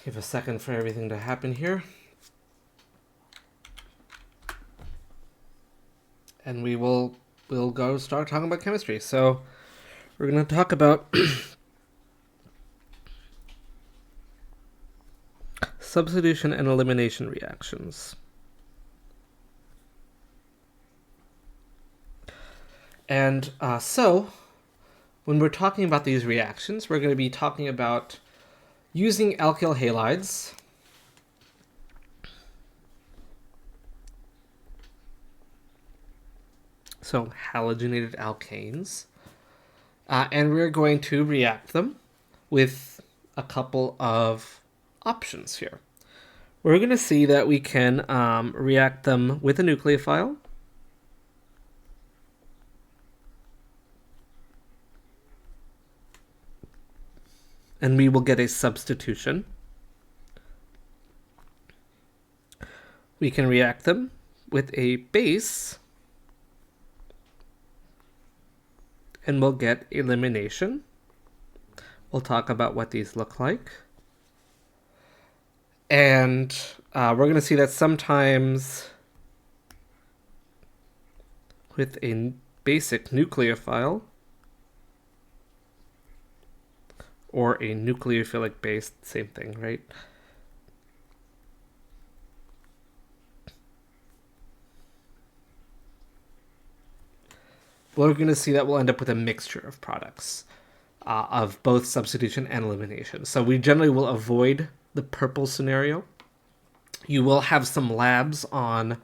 Give a second for everything to happen here. And we'll go start talking about chemistry. So we're going to talk about substitution and elimination reactions. And so when we're talking about these reactions, we're going to be talking about using alkyl halides so halogenated alkanes, and we're going to react them with a couple of options here. We're going to see that we can react them with a nucleophile, and we will get a substitution. We can react them with a base, and we'll get elimination. We'll talk about what these look like. And we're going to see that sometimes with a basic nucleophile or a nucleophilic base, same thing, right? We're going to see that we'll end up with a mixture of products of both substitution and elimination. So we generally will avoid the purple scenario. You will have some labs on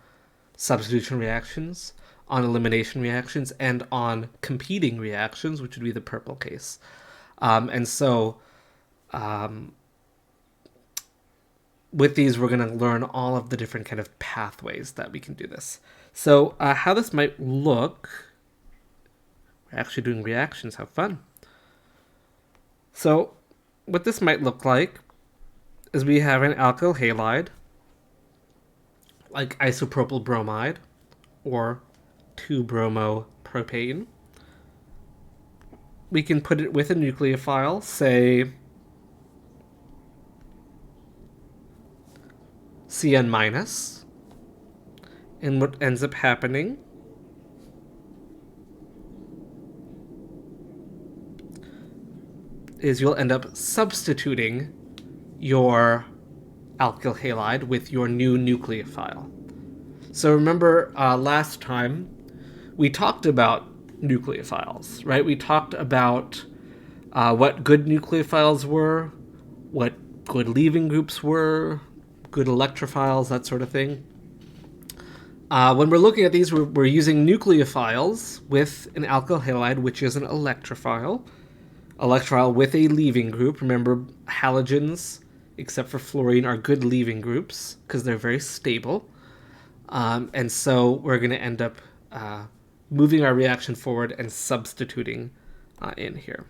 substitution reactions, on elimination reactions, and on competing reactions, which would be the purple case. And so with these, we're going to learn all of the different kind of pathways that we can do this. So how this might look... We're actually doing reactions. How fun. So what this might look like is we have an alkyl halide, like isopropyl bromide or 2-bromopropane. We can put it with a nucleophile, say Cn-, and what ends up happening is you'll end up substituting your alkyl halide with your new nucleophile. So remember last time we talked about nucleophiles, right? We talked about what good nucleophiles were, what good leaving groups were, good electrophiles, that sort of thing. When we're looking at these, we're using nucleophiles with an alkyl halide, which is an electrophile with a leaving group. Remember, halogens, except for fluorine, are good leaving groups because they're very stable. And so we're going to end up moving our reaction forward and substituting in here.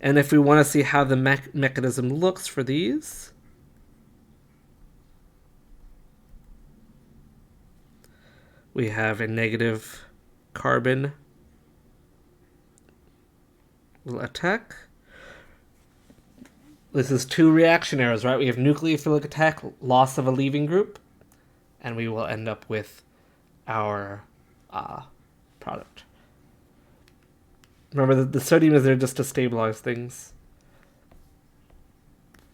And if we want to see how the mechanism looks for these, we have a negative carbon will attack. This is two reaction arrows, right? We have nucleophilic attack, loss of a leaving group, and we will end up with our product. Remember, the sodium is there just to stabilize things.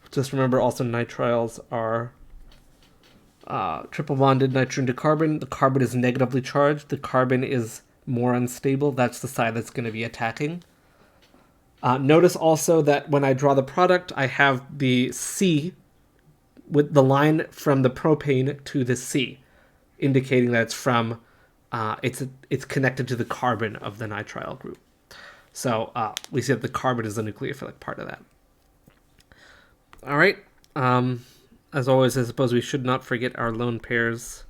Just remember also nitriles are triple bonded nitrogen to carbon. The carbon is negatively charged. The carbon is more unstable. That's the side that's going to be attacking. Notice also that when I draw the product, I have the C with the line from the propane to the C, indicating that it's from it's connected to the carbon of the nitrile group. So we see that the carbon is the nucleophilic part of that. All right. As always, I suppose we should not forget our lone pairs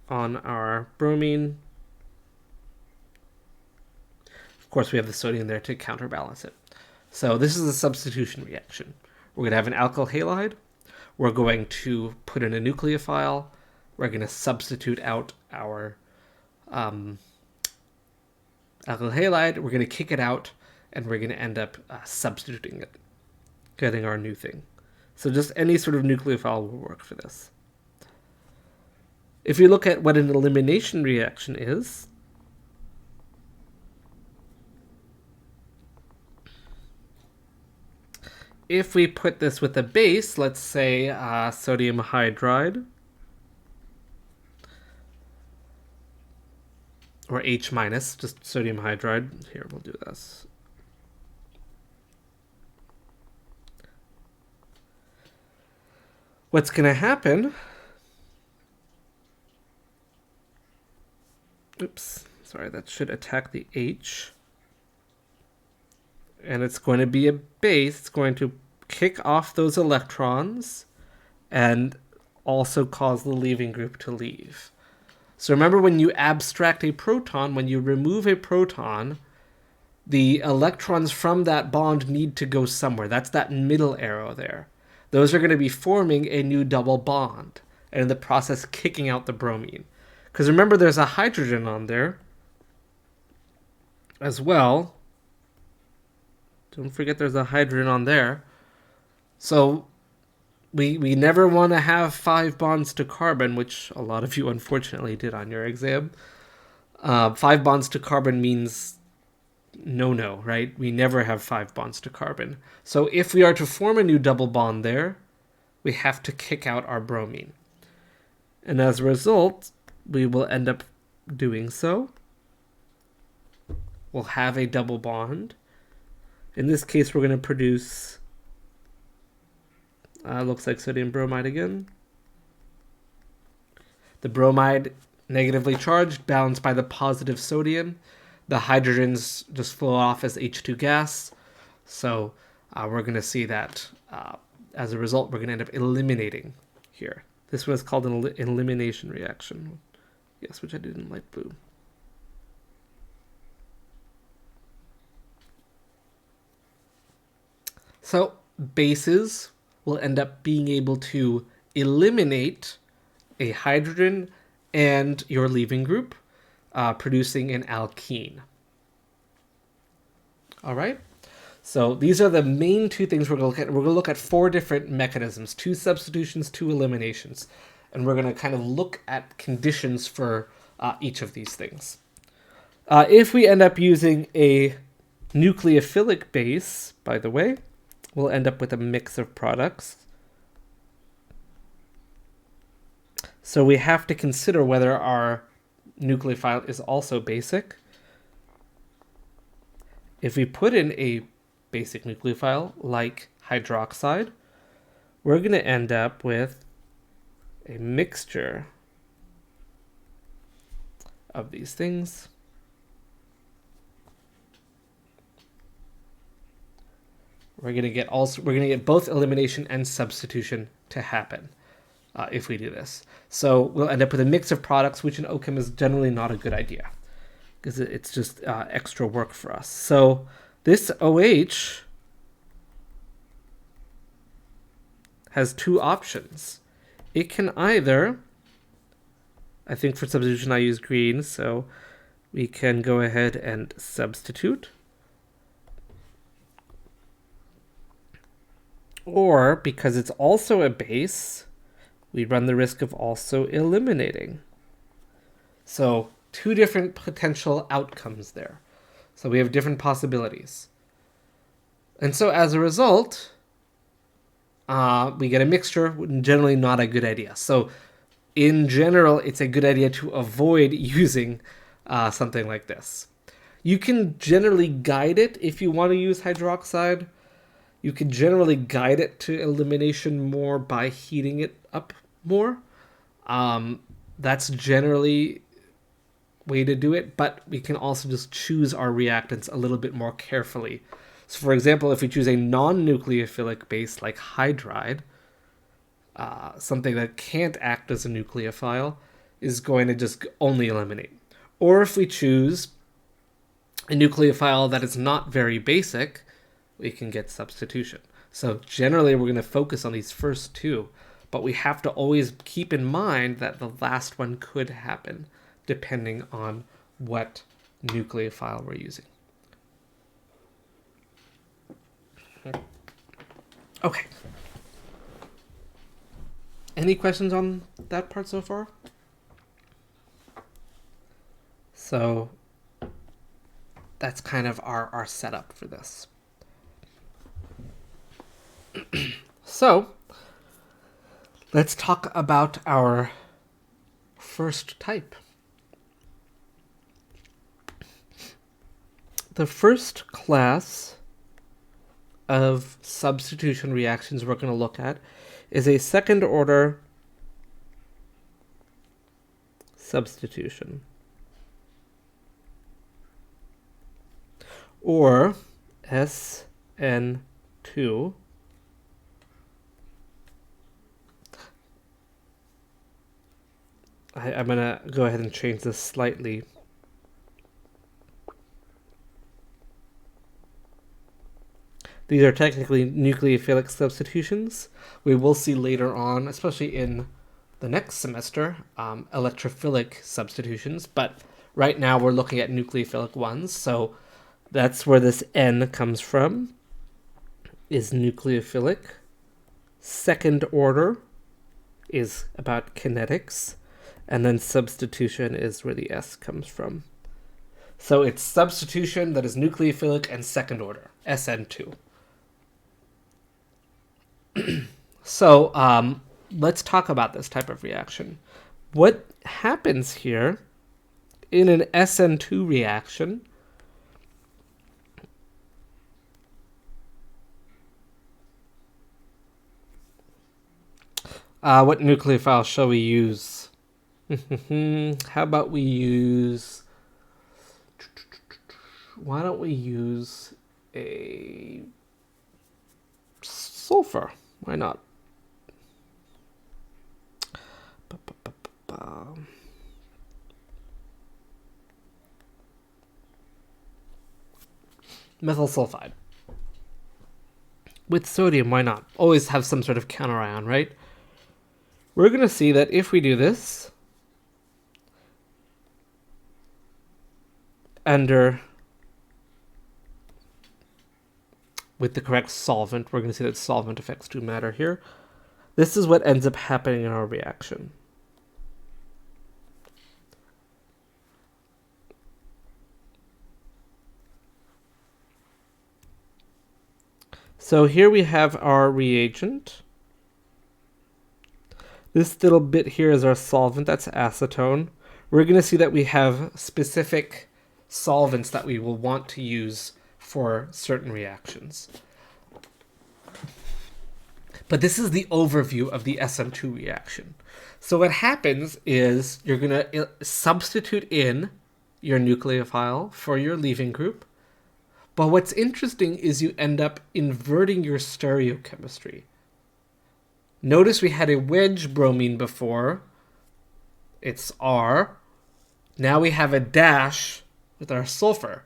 on our bromine. Of course, we have the sodium there to counterbalance it. So this is a substitution reaction. We're going to have an alkyl halide. We're going to put in a nucleophile. We're going to substitute out our alkyl halide, we're going to kick it out, and we're going to end up substituting it, getting our new thing. So just any sort of nucleophile will work for this. If you look at what an elimination reaction is, if we put this with a base, let's say sodium hydride, or H minus, just sodium hydride. Here, we'll do this. What's going to happen? Oops, sorry, that should attack the H. And it's going to be a base. It's going to kick off those electrons and also cause the leaving group to leave. So remember, when you abstract a proton, when you remove a proton, the electrons from that bond need to go somewhere. That's that middle arrow there. Those are going to be forming a new double bond, and in the process kicking out the bromine. Because remember, there's a hydrogen on there as well. Don't forget there's a hydrogen on there. So we never want to have 5 bonds to carbon, which a lot of you unfortunately did on your exam. 5 bonds to carbon means no, right? We never have 5 bonds to carbon. So if we are to form a new double bond there, we have to kick out our bromine. And as a result, we will end up doing so. We'll have a double bond. In this case, we're going to produce, looks like sodium bromide again. The bromide negatively charged, balanced by the positive sodium. The hydrogens just flow off as H2 gas. So we're going to see that as a result, we're going to end up eliminating here. This one is called an elimination reaction. Yes, which I did in light blue. So bases will end up being able to eliminate a hydrogen and your leaving group, producing an alkene. All right. So these are the main 2 things we're going to look at. We're going to look at 4 different mechanisms: 2 substitutions, 2 eliminations. And we're going to kind of look at conditions for each of these things. If we end up using a nucleophilic base, by the way, we'll end up with a mix of products. So we have to consider whether our nucleophile is also basic. If we put in a basic nucleophile like hydroxide, we're going to end up with a mixture of these things. We're going to get both elimination and substitution to happen if we do this. So we'll end up with a mix of products, which in OChem is generally not a good idea because it's just extra work for us. So this OH has 2 options. It can either, I think for substitution I use green, so we can go ahead and substitute. Or, because it's also a base, we run the risk of also eliminating. So 2 different potential outcomes there. So we have different possibilities. And so as a result, we get a mixture, generally not a good idea. So in general, it's a good idea to avoid using something like this. You can generally guide it if you want to use hydroxide. You can generally guide it to elimination more by heating it up more. That's generally way to do it, but we can also just choose our reactants a little bit more carefully. So for example, if we choose a non-nucleophilic base like hydride, something that can't act as a nucleophile is going to just only eliminate. Or if we choose a nucleophile that is not very basic, we can get substitution. So generally we're going to focus on these first 2, but we have to always keep in mind that the last one could happen depending on what nucleophile we're using. Okay. Any questions on that part so far? So that's kind of our setup for this. So let's talk about our first type. The first class of substitution reactions we're going to look at is a second order substitution, or Sn2. I'm going to go ahead and change this slightly. These are technically nucleophilic substitutions. We will see later on, especially in the next semester, electrophilic substitutions. But right now we're looking at nucleophilic ones. So that's where this N comes from, is nucleophilic. Second order is about kinetics. And then substitution is where the S comes from. So it's substitution that is nucleophilic and second order, Sn2. So let's talk about this type of reaction. What happens here in an Sn2 reaction what nucleophile shall we use? How about we use... Why don't we use a sulfur? Why not? Methyl sulfide. With sodium, why not? Always have some sort of counterion, right? We're going to see that if we do this with the correct solvent, we're going to see that solvent effects do matter here. This is what ends up happening in our reaction. So here we have our reagent. This little bit here is our solvent, that's acetone. We're going to see that we have specific solvents that we will want to use for certain reactions. But this is the overview of the Sn2 reaction. So what happens is you're going to substitute in your nucleophile for your leaving group. But what's interesting is you end up inverting your stereochemistry. Notice we had a wedge bromine before. It's R. Now we have a dash with our sulfur,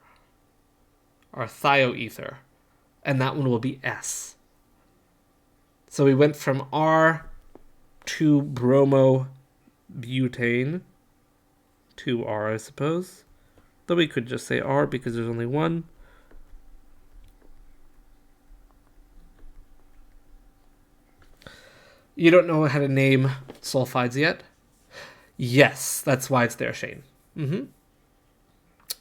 our thioether, and that one will be S. So we went from R to bromobutane to R, I suppose. Though we could just say R because there's only one. You don't know how to name sulfides yet? Yes, that's why it's there, Shane.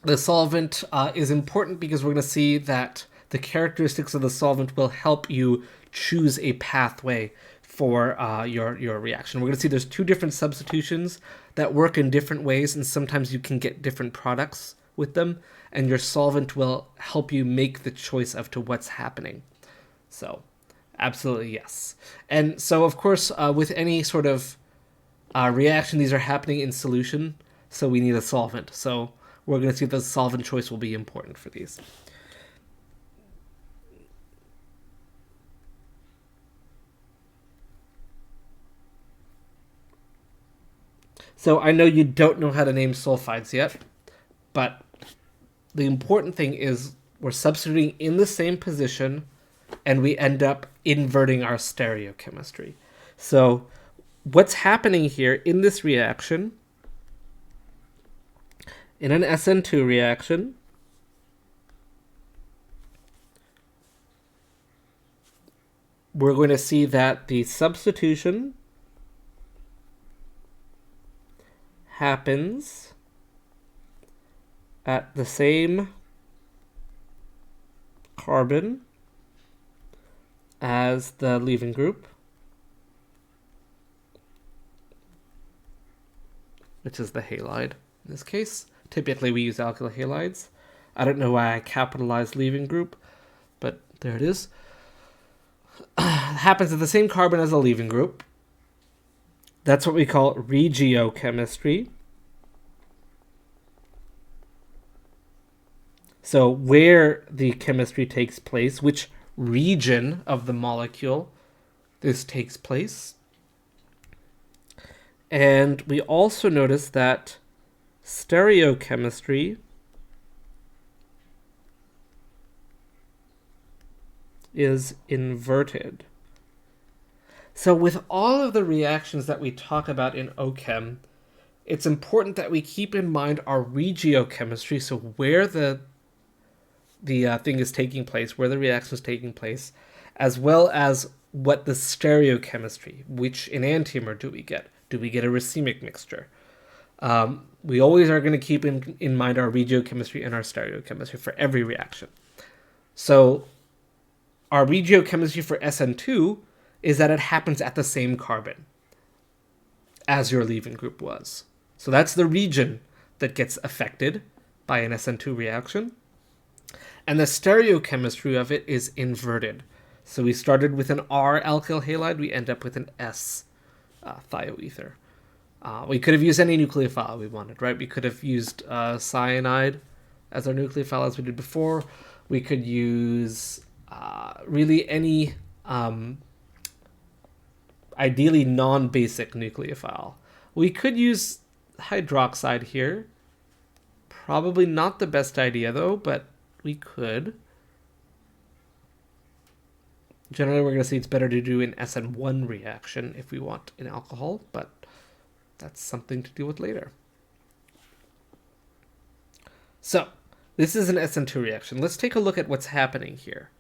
The solvent is important because we're going to see that the characteristics of the solvent will help you choose a pathway for your reaction. We're going to see there's two different substitutions that work in different ways, and sometimes you can get different products with them, and your solvent will help you make the choice of to what's happening. So, absolutely yes. And so, of course, with any sort of reaction, these are happening in solution, so we need a solvent. So we're going to see the solvent choice will be important for these. So I know you don't know how to name sulfides yet, but the important thing is we're substituting in the same position and we end up inverting our stereochemistry. So what's happening here in this reaction In an Sn2 reaction, we're going to see that the substitution happens at the same carbon as the leaving group, which is the halide in this case. Typically we use alkyl halides. I don't know why I capitalized leaving group, but there it is. Happens at the same carbon as the leaving group. That's what we call regiochemistry. So where the chemistry takes place, which region of the molecule this takes place. And we also notice that stereochemistry is inverted. So with all of the reactions that we talk about in OChem, it's important that we keep in mind our regiochemistry, so where the thing is taking place, where the reaction is taking place, as well as what the stereochemistry, which enantiomer do we get? Do we get a racemic mixture? We always are going to keep in mind our regiochemistry and our stereochemistry for every reaction. So our regiochemistry for Sn2 is that it happens at the same carbon as your leaving group was. So that's the region that gets affected by an Sn2 reaction. And the stereochemistry of it is inverted. So we started with an R alkyl halide, we end up with an S thioether. We could have used any nucleophile we wanted, right? We could have used cyanide as our nucleophile as we did before. We could use really any ideally non-basic nucleophile. We could use hydroxide here. Probably not the best idea though, but we could. Generally, we're going to see it's better to do an SN1 reaction if we want an alcohol, but that's something to deal with later. So, this is an SN2 reaction. Let's take a look at what's happening here.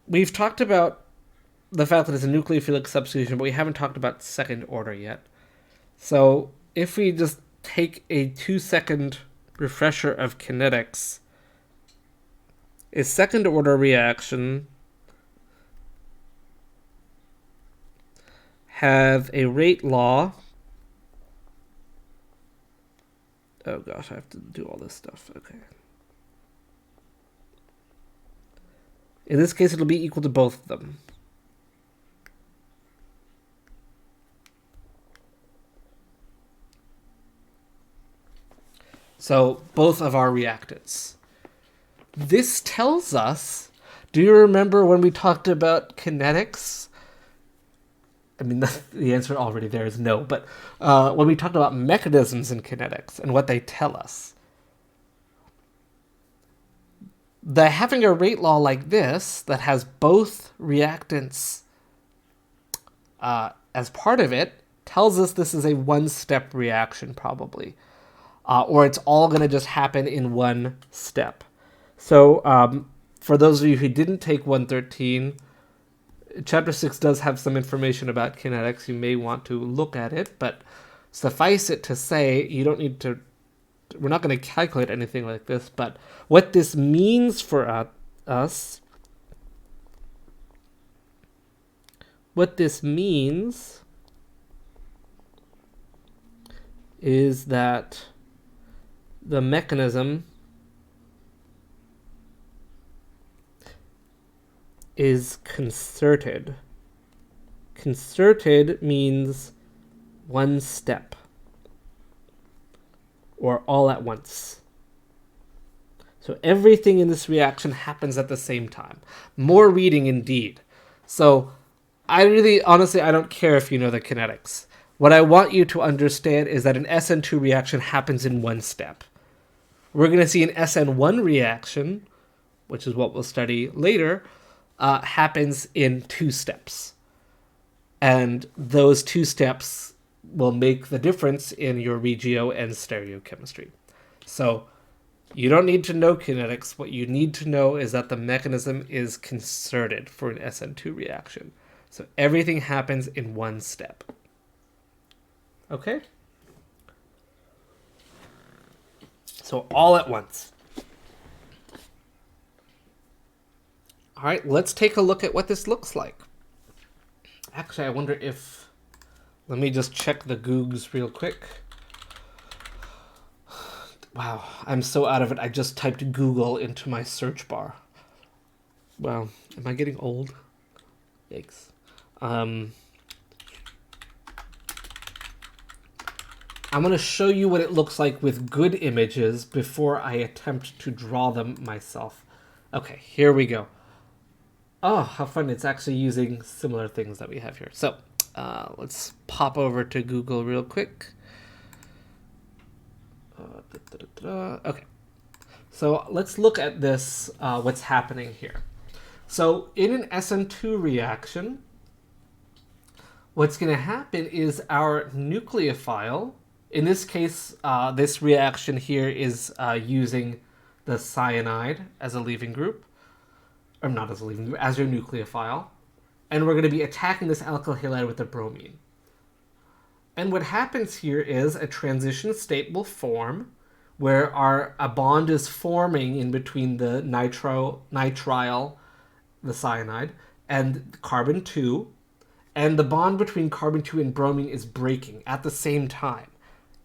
We've talked about the fact that it's a nucleophilic substitution, but we haven't talked about second order yet. So, if we just take a 2-second refresher of kinetics, a second order reaction have a rate law. Oh gosh, I have to do all this stuff. Okay. In this case, it'll be equal to both of them. So both of our reactants. This tells us, do you remember when we talked about kinetics? I mean, the answer already there is no, but when we talked about mechanisms in kinetics and what they tell us, having a rate law like this that has both reactants as part of it tells us this is a one-step reaction probably, or it's all going to just happen in one step. So for those of you who didn't take 113, Chapter 6 does have some information about kinetics. You may want to look at it, but suffice it to say, you don't need to, we're not going to calculate anything like this, but what this means for us, what this means is that the mechanism is concerted. Concerted means one step, or all at once. So everything in this reaction happens at the same time. More reading indeed. So honestly, I don't care if you know the kinetics. What I want you to understand is that an SN2 reaction happens in one step. We're going to see an SN1 reaction, which is what we'll study later, happens in 2 steps. And those 2 steps will make the difference in your regio and stereochemistry. So you don't need to know kinetics. What you need to know is that the mechanism is concerted for an Sn2 reaction. So everything happens in one step. Okay? So all at once. All right, let's take a look at what this looks like. Actually, I wonder if... Let me just check the Googs real quick. Wow, I'm so out of it. I just typed Google into my search bar. Wow, am I getting old? Yikes. I'm going to show you what it looks like with good images before I attempt to draw them myself. Okay, here we go. Oh, how fun. It's actually using similar things that we have here. So let's pop over to Google real quick. Okay, so let's look at this, what's happening here. So in an Sn2 reaction, what's going to happen is our nucleophile, in this case, this reaction here is using the cyanide as a leaving group, or not as a leaving group, as your nucleophile, and we're going to be attacking this alkyl halide with the bromine. And what happens here is a transition state will form where a bond is forming in between the nitrile, the cyanide, and carbon-2, and the bond between carbon-2 and bromine is breaking at the same time.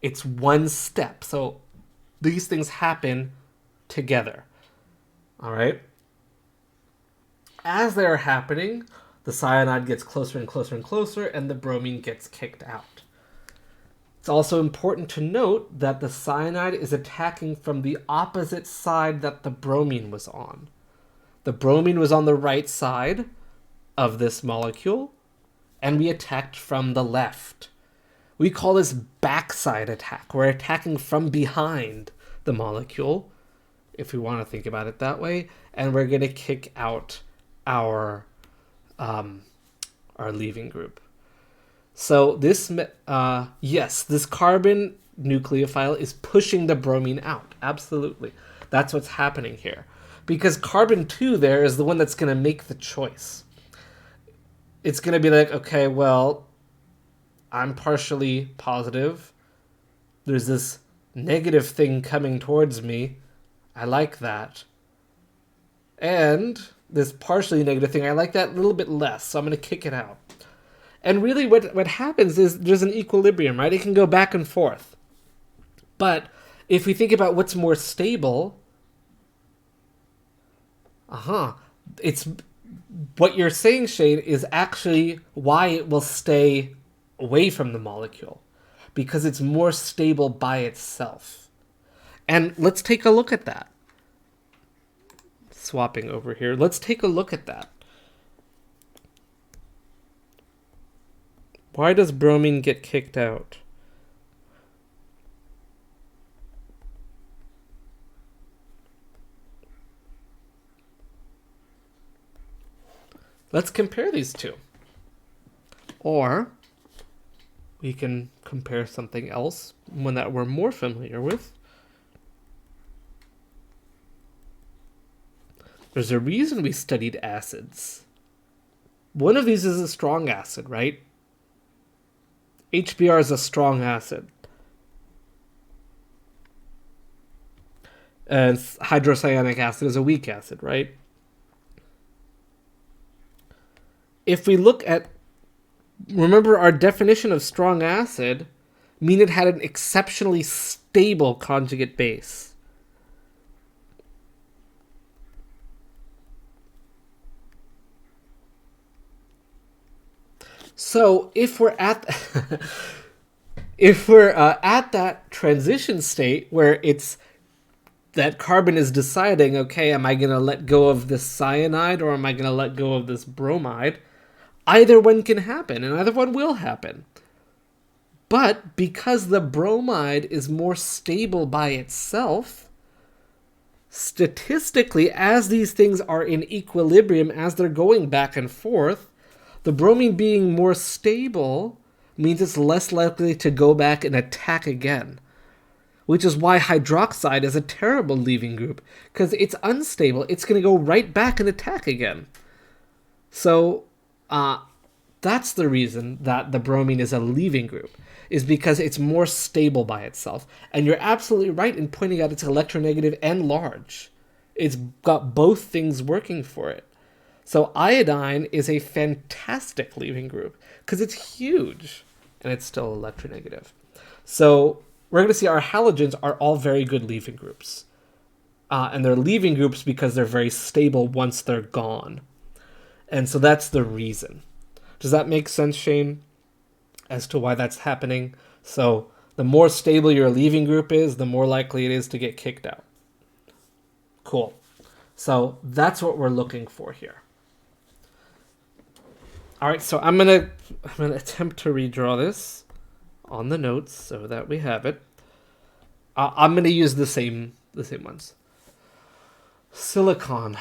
It's one step, so these things happen together. All right? As they're happening, the cyanide gets closer and closer and closer, and the bromine gets kicked out. It's also important to note that the cyanide is attacking from the opposite side that the bromine was on. The bromine was on the right side of this molecule, and we attacked from the left. We call this backside attack. We're attacking from behind the molecule, if we want to think about it that way, and we're going to kick out our leaving group. So this, yes, this carbon nucleophile is pushing the bromine out. Absolutely. That's what's happening here. Because carbon-2 there is the one that's going to make the choice. It's going to be like, okay, well, I'm partially positive. There's this negative thing coming towards me. I like that. And this partially negative thing, I like that a little bit less, so I'm going to kick it out. And really what happens is there's an equilibrium, right? It can go back and forth. But if we think about what's more stable, it's what you're saying, Shane, is actually why it will stay away from the molecule, because it's more stable by itself. And let's take a look at that. Swapping over here. Let's take a look at that. Why does bromine get kicked out? Let's compare these two. Or we can compare something else, one that we're more familiar with. There's a reason we studied acids. One of these is a strong acid, right? HBr is a strong acid. And hydrocyanic acid is a weak acid, right? If we look at, remember our definition of strong acid, mean it had an exceptionally stable conjugate base. So if we're at at that transition state where it's that carbon is deciding, okay, am I going to let go of this cyanide or am I going to let go of this bromide? Either one can happen, and either one will happen. But because the bromide is more stable by itself, statistically, as these things are in equilibrium, as they're going back and forth, the bromine being more stable means it's less likely to go back and attack again. which is why hydroxide is a terrible leaving group, because it's unstable. It's going to go right back and attack again. So that's the reason that the bromine is a leaving group, is because it's more stable by itself. And you're absolutely right in pointing out it's electronegative and large. It's got both things working for it. So iodine is a fantastic leaving group because it's huge and it's still electronegative. So we're going to see our halogens are all very good leaving groups. And they're leaving groups because they're very stable once they're gone. And so that's the reason. Does that make sense, Shane, as to why that's happening? So the more stable your leaving group is, the more likely it is to get kicked out. Cool. So that's what we're looking for here. All right, so I'm gonna attempt to redraw this on the notes so that we have it. I'm gonna use the same ones. Silicon,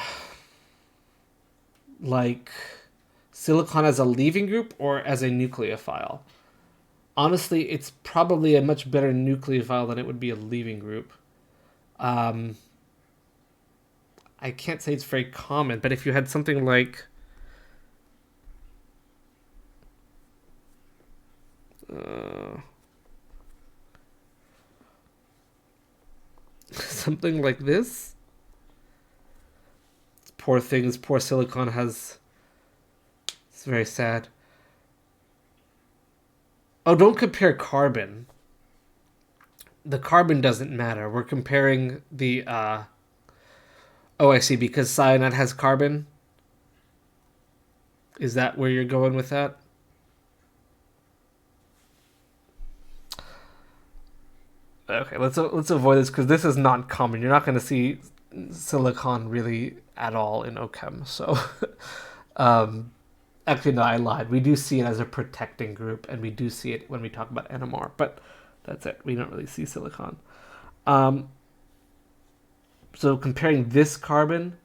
like silicon as a leaving group or as a nucleophile. Honestly, it's probably a much better nucleophile than it would be a leaving group. I can't say it's very common, but if you had something like something like this. Poor silicon has... It's very sad. Oh, don't compare carbon. The carbon doesn't matter. We're comparing the... Oh, I see, because cyanide has carbon? Is that where you're going with that? Okay, let's avoid this because this is not common. You're not going to see silicon really at all in OChem. So, actually, no, I lied. We do see it as a protecting group, and we do see it when we talk about NMR. But that's it. We don't really see silicon. So comparing this carbon,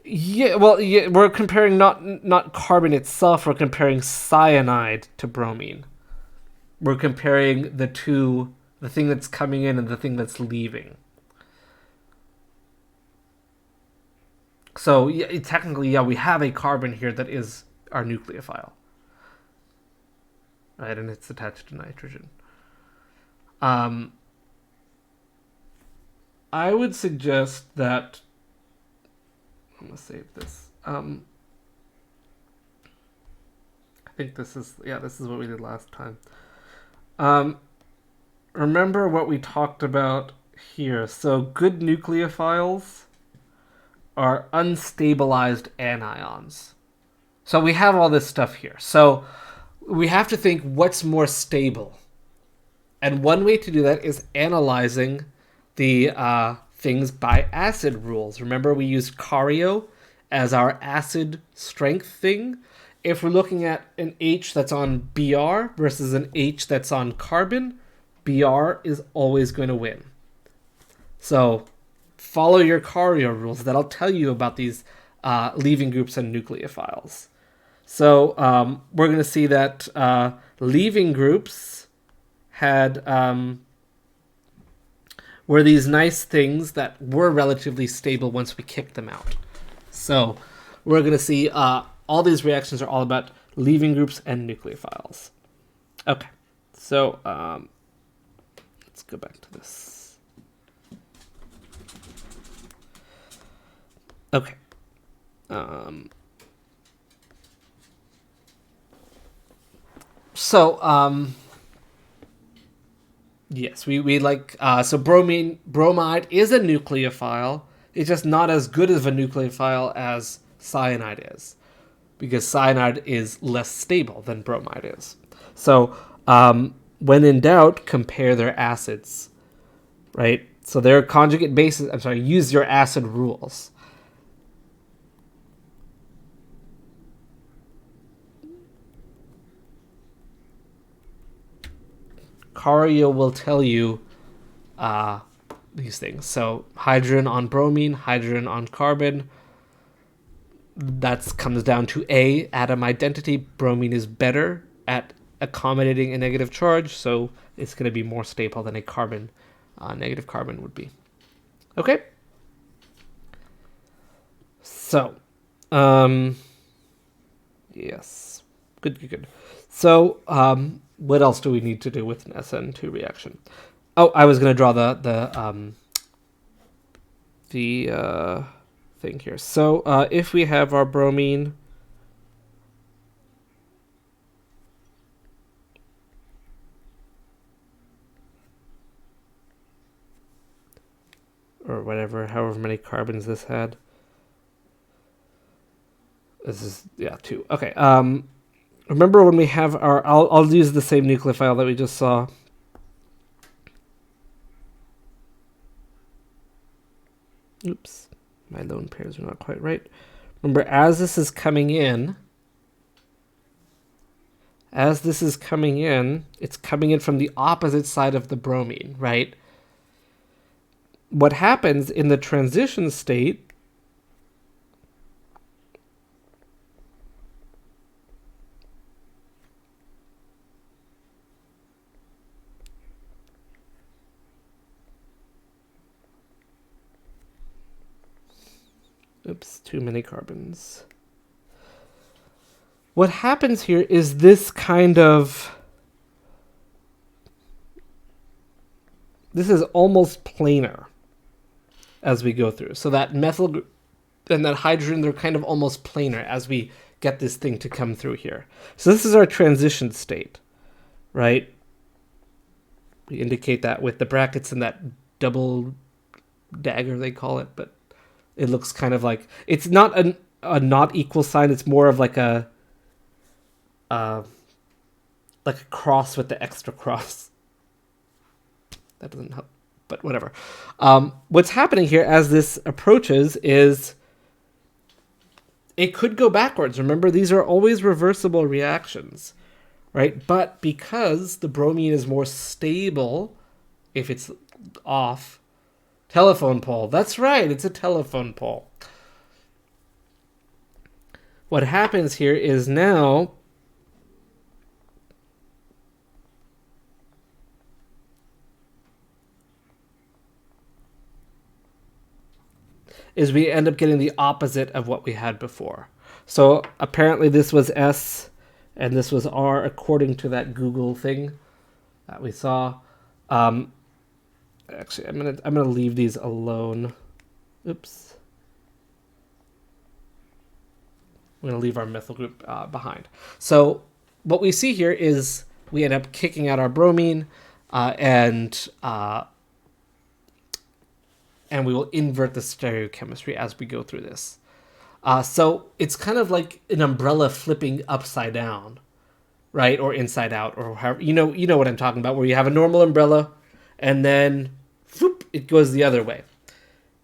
we're comparing not carbon itself. We're comparing cyanide to bromine. We're comparing the two. The thing that's coming in and the thing that's leaving. So technically, we have a carbon here that is our nucleophile. Right, and it's attached to nitrogen. I would suggest that... I'm going to save this. I think this is what we did last time. Remember what we talked about here. So good nucleophiles are unstabilized anions. So we have all this stuff here. So we have to think what's more stable. And one way to do that is analyzing the things by acid rules. Remember we used Cario as our acid strength thing. If we're looking at an H that's on Br versus an H that's on carbon, Br is always going to win. So follow your Cario rules. That'll tell you about these leaving groups and nucleophiles. So we're going to see that leaving groups had were these nice things that were relatively stable once we kicked them out. So we're going to see all these reactions are all about leaving groups and nucleophiles. Okay, so let's go back to this. Okay. Yes, we like, so bromide is a nucleophile. It's just not as good of a nucleophile as cyanide is, because cyanide is less stable than bromide is. So, when in doubt, compare their acids, right? So their conjugate bases, use your acid rules. Cario will tell you these things. So hydrogen on bromine, hydrogen on carbon. That comes down to A, atom identity. Bromine is better at accommodating a negative charge, so it's going to be more stable than a carbon negative carbon would be. Okay. So, yes. Good. So, what else do we need to do with an SN2 reaction? Oh, I was going to draw the thing here. So, if we have our bromine, or whatever, however many carbons this had. This is, 2. Okay. Remember when we have our, I'll use the same nucleophile that we just saw. Oops, my lone pairs are not quite right. Remember, as this is coming in, it's coming in from the opposite side of the bromine, right? What happens in the transition state oops, too many carbons. What happens here is this kind of, this is almost planar as we go through. So that methyl and that hydrogen, they're kind of almost planar as we get this thing to come through here. So this is our transition state, right? We indicate that with the brackets and that double dagger, they call it, but it looks kind of like, it's not a not equal sign. It's more of like a cross with the extra cross. That doesn't help, but whatever. What's happening here as this approaches is it could go backwards. Remember, these are always reversible reactions, right? But because the bromine is more stable, if it's off, telephone pole. That's right, it's a telephone pole. What happens here is now is we end up getting the opposite of what we had before. So apparently this was S and this was R according to that Google thing that we saw. Actually, I'm gonna leave these alone. Oops. I'm gonna leave our methyl group behind. So what we see here is we end up kicking out our bromine, and we will invert the stereochemistry as we go through this. So it's kind of like an umbrella flipping upside down, right, or inside out, or however, you know what I'm talking about, where you have a normal umbrella, and then whoop, it goes the other way.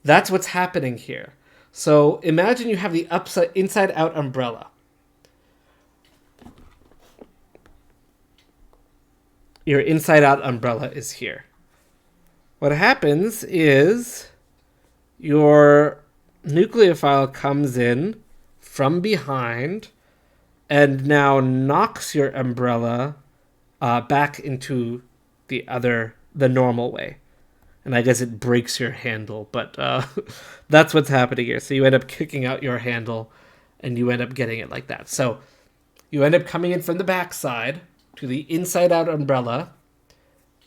That's what's happening here. So imagine you have the inside out umbrella. Your inside out umbrella is here. What happens is your nucleophile comes in from behind and now knocks your umbrella back into the normal way. And I guess it breaks your handle, but that's what's happening here. So you end up kicking out your handle, and you end up getting it like that. So you end up coming in from the backside to the inside-out umbrella,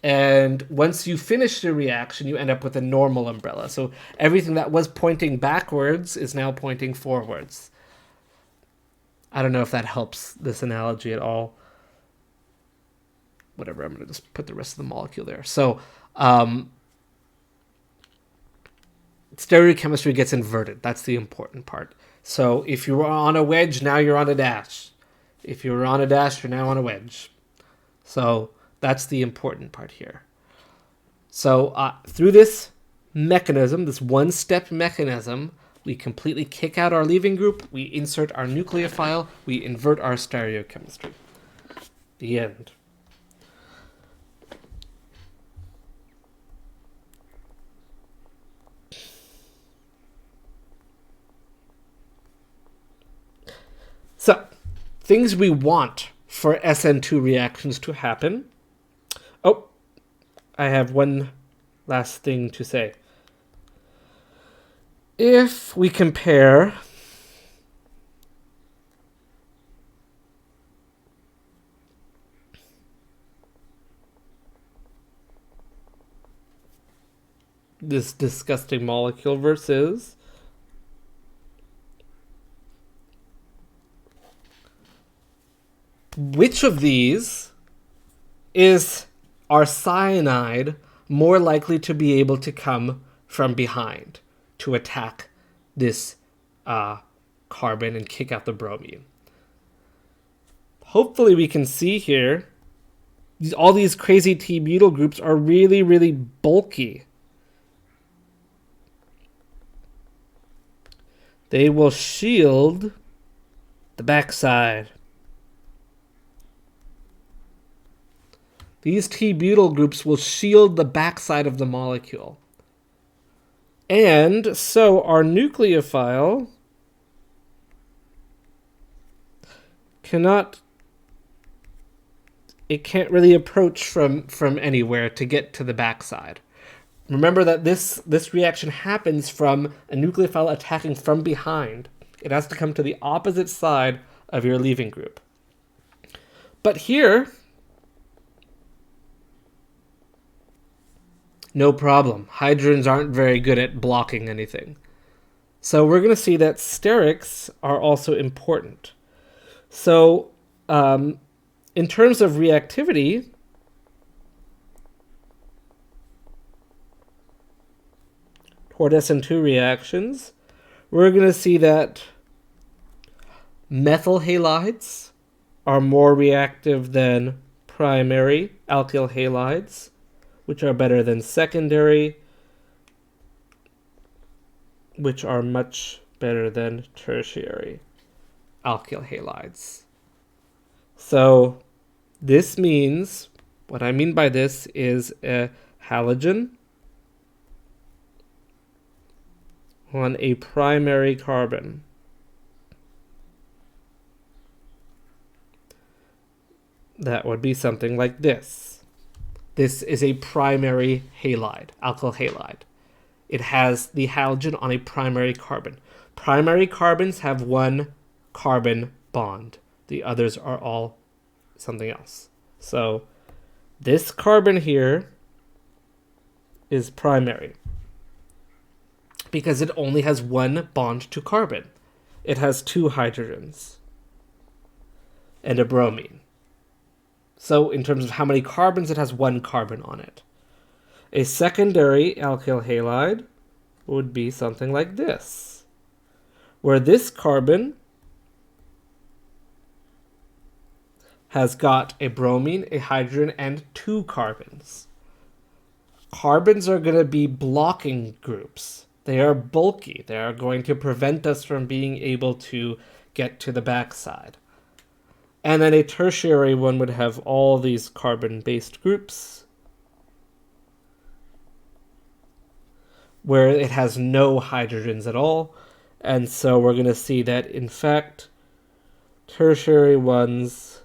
and once you finish the reaction, you end up with a normal umbrella. So everything that was pointing backwards is now pointing forwards. I don't know if that helps this analogy at all. Whatever, I'm going to just put the rest of the molecule there. So stereochemistry gets inverted. That's the important part. So if you were on a wedge, now you're on a dash. If you were on a dash, you're now on a wedge. So that's the important part here. So through this mechanism, this one-step mechanism, we completely kick out our leaving group, we insert our nucleophile, we invert our stereochemistry. The end. So, things we want for Sn2 reactions to happen. Oh, I have one last thing to say. If we compare this disgusting molecule versus which of these is our cyanide more likely to be able to come from behind to attack this carbon and kick out the bromine? Hopefully we can see here, all these crazy T-butyl groups are really, really bulky. They will shield the backside. These T-butyl groups will shield the backside of the molecule. And so our nucleophile can't really approach from anywhere to get to the backside. Remember that this reaction happens from a nucleophile attacking from behind. It has to come to the opposite side of your leaving group. But here, no problem. Hydrogens aren't very good at blocking anything. So we're going to see that sterics are also important. So in terms of reactivity, toward Sn2 reactions, we're going to see that methyl halides are more reactive than primary alkyl halides, which are better than secondary, which are much better than tertiary alkyl halides. So this means, what I mean by this is a halogen on a primary carbon that would be something like this. This is a primary halide, alkyl halide. It has the halogen on a primary carbon. Primary carbons have one carbon bond. The others are all something else. So this carbon here is primary because it only has one bond to carbon. It has two hydrogens and a bromine. So in terms of how many carbons, it has one carbon on it. A secondary alkyl halide would be something like this, where this carbon has got a bromine, a hydrogen, and two carbons. Carbons are going to be blocking groups. They are bulky. They are going to prevent us from being able to get to the backside. And then a tertiary one would have all these carbon-based groups where it has no hydrogens at all. And so we're going to see that, in fact, tertiary ones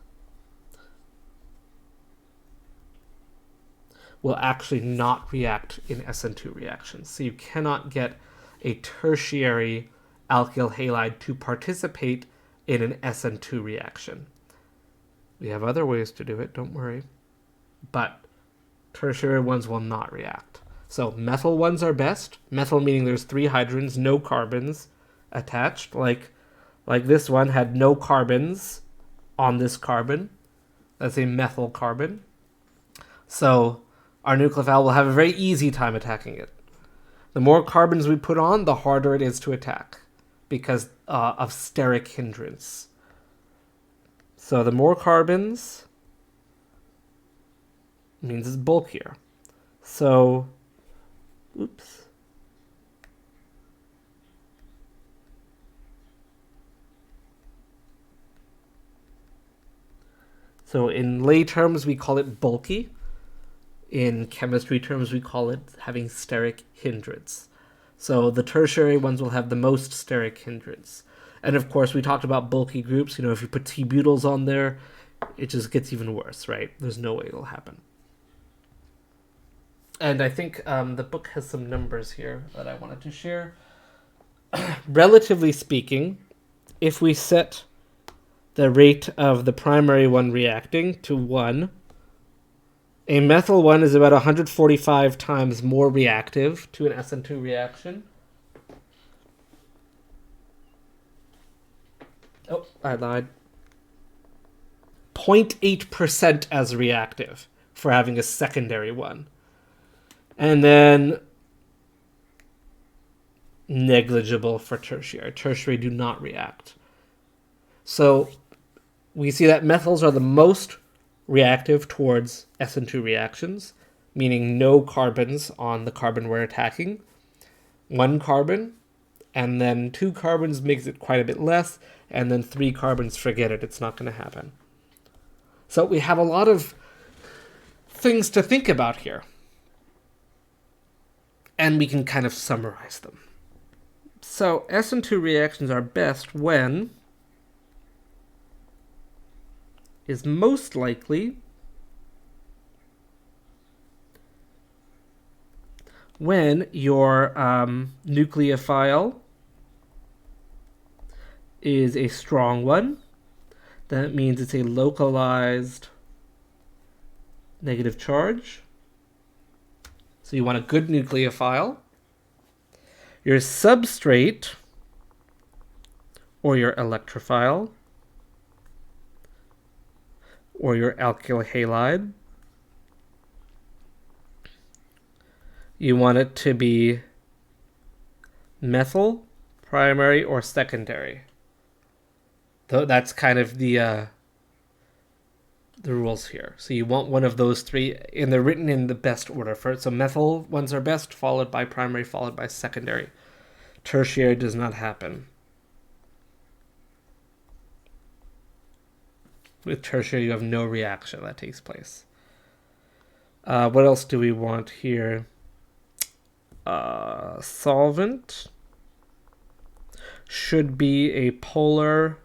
will actually not react in Sn2 reactions. So you cannot get a tertiary alkyl halide to participate in an Sn2 reaction. We have other ways to do it, don't worry. But tertiary ones will not react. So methyl ones are best. Methyl meaning there's three hydrogens, no carbons attached. Like this one had no carbons on this carbon. That's a methyl carbon. So our nucleophile will have a very easy time attacking it. The more carbons we put on, the harder it is to attack because of steric hindrance. So the more carbons means it's bulkier. So, oops. So in lay terms, we call it bulky. In chemistry terms, we call it having steric hindrance. So the tertiary ones will have the most steric hindrance. And of course, we talked about bulky groups. You know, if you put T-butyls on there, it just gets even worse, right? There's no way it'll happen. And I think the book has some numbers here that I wanted to share. Relatively speaking, if we set the rate of the primary one reacting to 1, a methyl 1 is about 145 times more reactive to an Sn2 reaction. Oh, I lied. 0.8% as reactive for having a secondary one. And then negligible for tertiary. Tertiary do not react. So we see that methyls are the most reactive towards Sn2 reactions, meaning no carbons on the carbon we're attacking. 1 carbon, and then 2 carbons makes it quite a bit less, and then 3 carbons, forget it, it's not going to happen. So we have a lot of things to think about here. And we can kind of summarize them. So Sn2 reactions are best when is most likely when your nucleophile is a strong one. That means it's a localized negative charge. So you want a good nucleophile. Your substrate, or your electrophile, or your alkyl halide, you want it to be methyl, primary, or secondary. That's kind of the rules here. So you want one of those 3, and they're written in the best order for it. So methyl ones are best, followed by primary, followed by secondary. Tertiary does not happen. With tertiary, you have no reaction that takes place. What else do we want here? Solvent should be a polar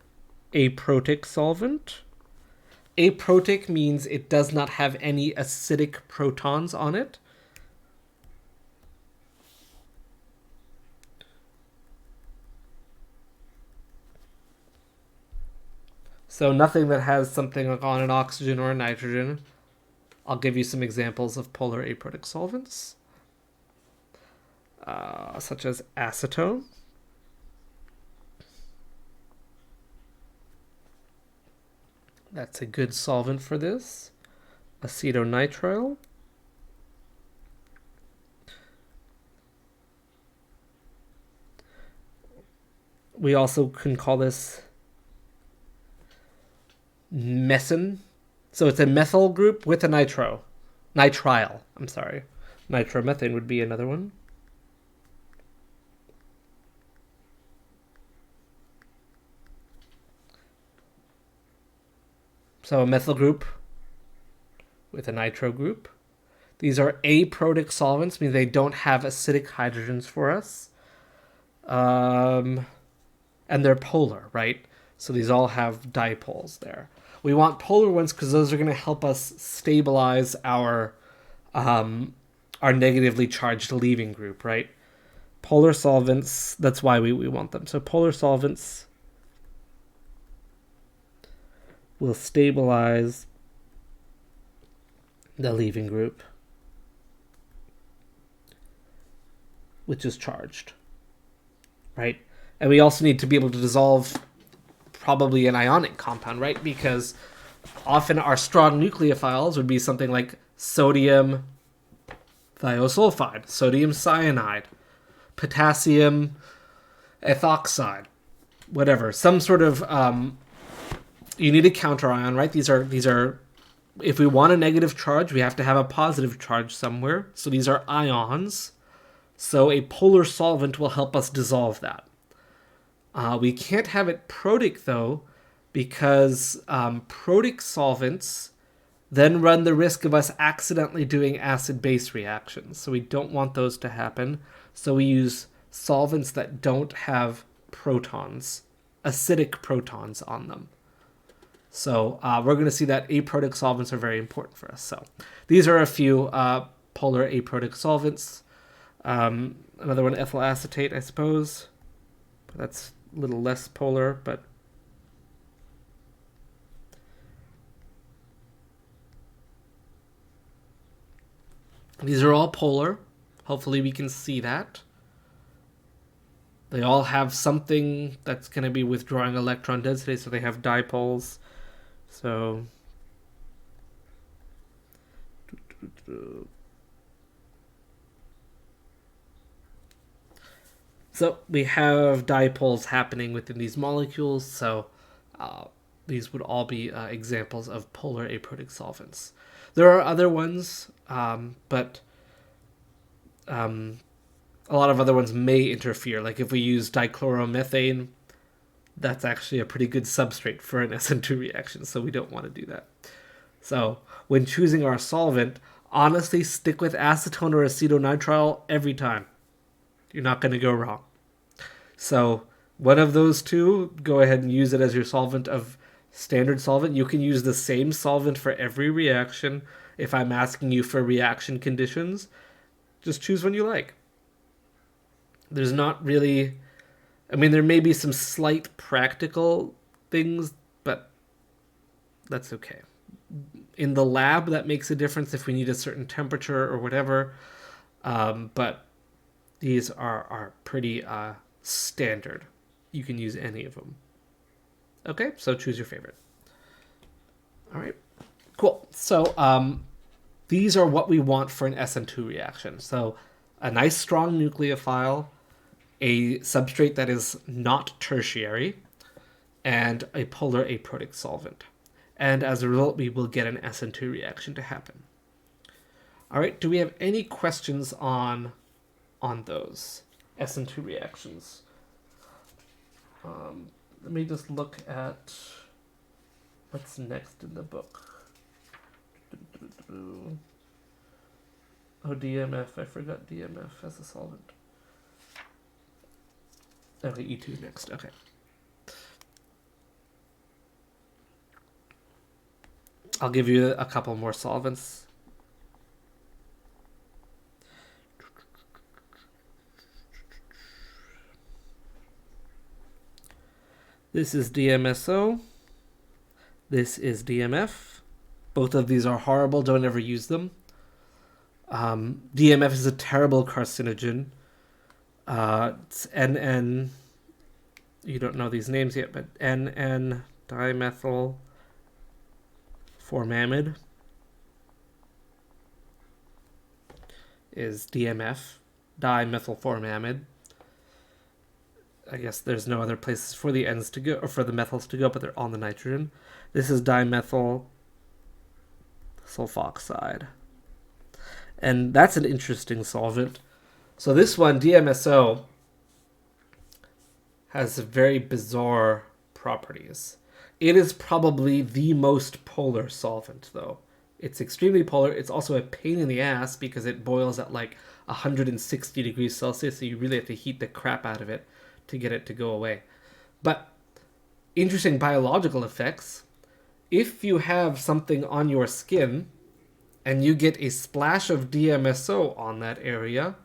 aprotic solvent. Aprotic means it does not have any acidic protons on it. So nothing that has something like on an oxygen or a nitrogen. I'll give you some examples of polar aprotic solvents, such as acetone. That's a good solvent for this. Acetonitrile. We also can call this meson. So it's a methyl group with a nitrile. I'm sorry. Nitromethane would be another one. So a methyl group with a nitro group. These are aprotic solvents, meaning they don't have acidic hydrogens for us. And they're polar, right? So these all have dipoles there. We want polar ones because those are going to help us stabilize our negatively charged leaving group, right? Polar solvents, that's why we want them. So polar solvents will stabilize the leaving group, which is charged, right? And we also need to be able to dissolve probably an ionic compound, right? Because often our strong nucleophiles would be something like sodium thiosulfide, sodium cyanide, potassium ethoxide, whatever. Some sort of you need a counterion, right? These are if we want a negative charge, we have to have a positive charge somewhere. So these are ions. So a polar solvent will help us dissolve that. We can't have it protic, though, because protic solvents then run the risk of us accidentally doing acid-base reactions. So we don't want those to happen. So we use solvents that don't have protons, acidic protons on them. So we're going to see that aprotic solvents are very important for us. So these are a few polar aprotic solvents. Another one, ethyl acetate, I suppose. That's a little less polar, but these are all polar. Hopefully we can see that. They all have something that's going to be withdrawing electron density, so they have dipoles. So we have dipoles happening within these molecules, so these would all be examples of polar aprotic solvents. There are other ones, but a lot of other ones may interfere. Like if we use dichloromethane, that's actually a pretty good substrate for an Sn2 reaction, so we don't want to do that. So when choosing our solvent, honestly stick with acetone or acetonitrile every time. You're not going to go wrong. So one of those two, go ahead and use it as your solvent of standard solvent. You can use the same solvent for every reaction. If I'm asking you for reaction conditions, just choose one you like. There's not really... I mean, there may be some slight practical things, but that's okay. In the lab, that makes a difference if we need a certain temperature or whatever. But these are pretty standard. You can use any of them. Okay, so choose your favorite. All right, cool. So these are what we want for an Sn2 reaction. So a nice strong nucleophile, a substrate that is not tertiary, and a polar aprotic solvent. And as a result, we will get an Sn2 reaction to happen. All right, do we have any questions on those Sn2 reactions? Let me just look at what's next in the book. Oh, DMF. I forgot DMF as a solvent. Okay, E2 next. Okay. I'll give you a couple more solvents. This is DMSO. This is DMF. Both of these are horrible. Don't ever use them. DMF is a terrible carcinogen. It's NN. You don't know these names yet, but NN dimethyl formamide is DMF, dimethyl formamide. I guess there's no other places for the N's to go, or for the methyls to go, but they're on the nitrogen. This is dimethyl sulfoxide. And that's an interesting solvent. So this one, DMSO, has very bizarre properties. It is probably the most polar solvent, though. It's extremely polar. It's also a pain in the ass because it boils at like 160 degrees Celsius, so you really have to heat the crap out of it to get it to go away. But interesting biological effects. If you have something on your skin and you get a splash of DMSO on that area,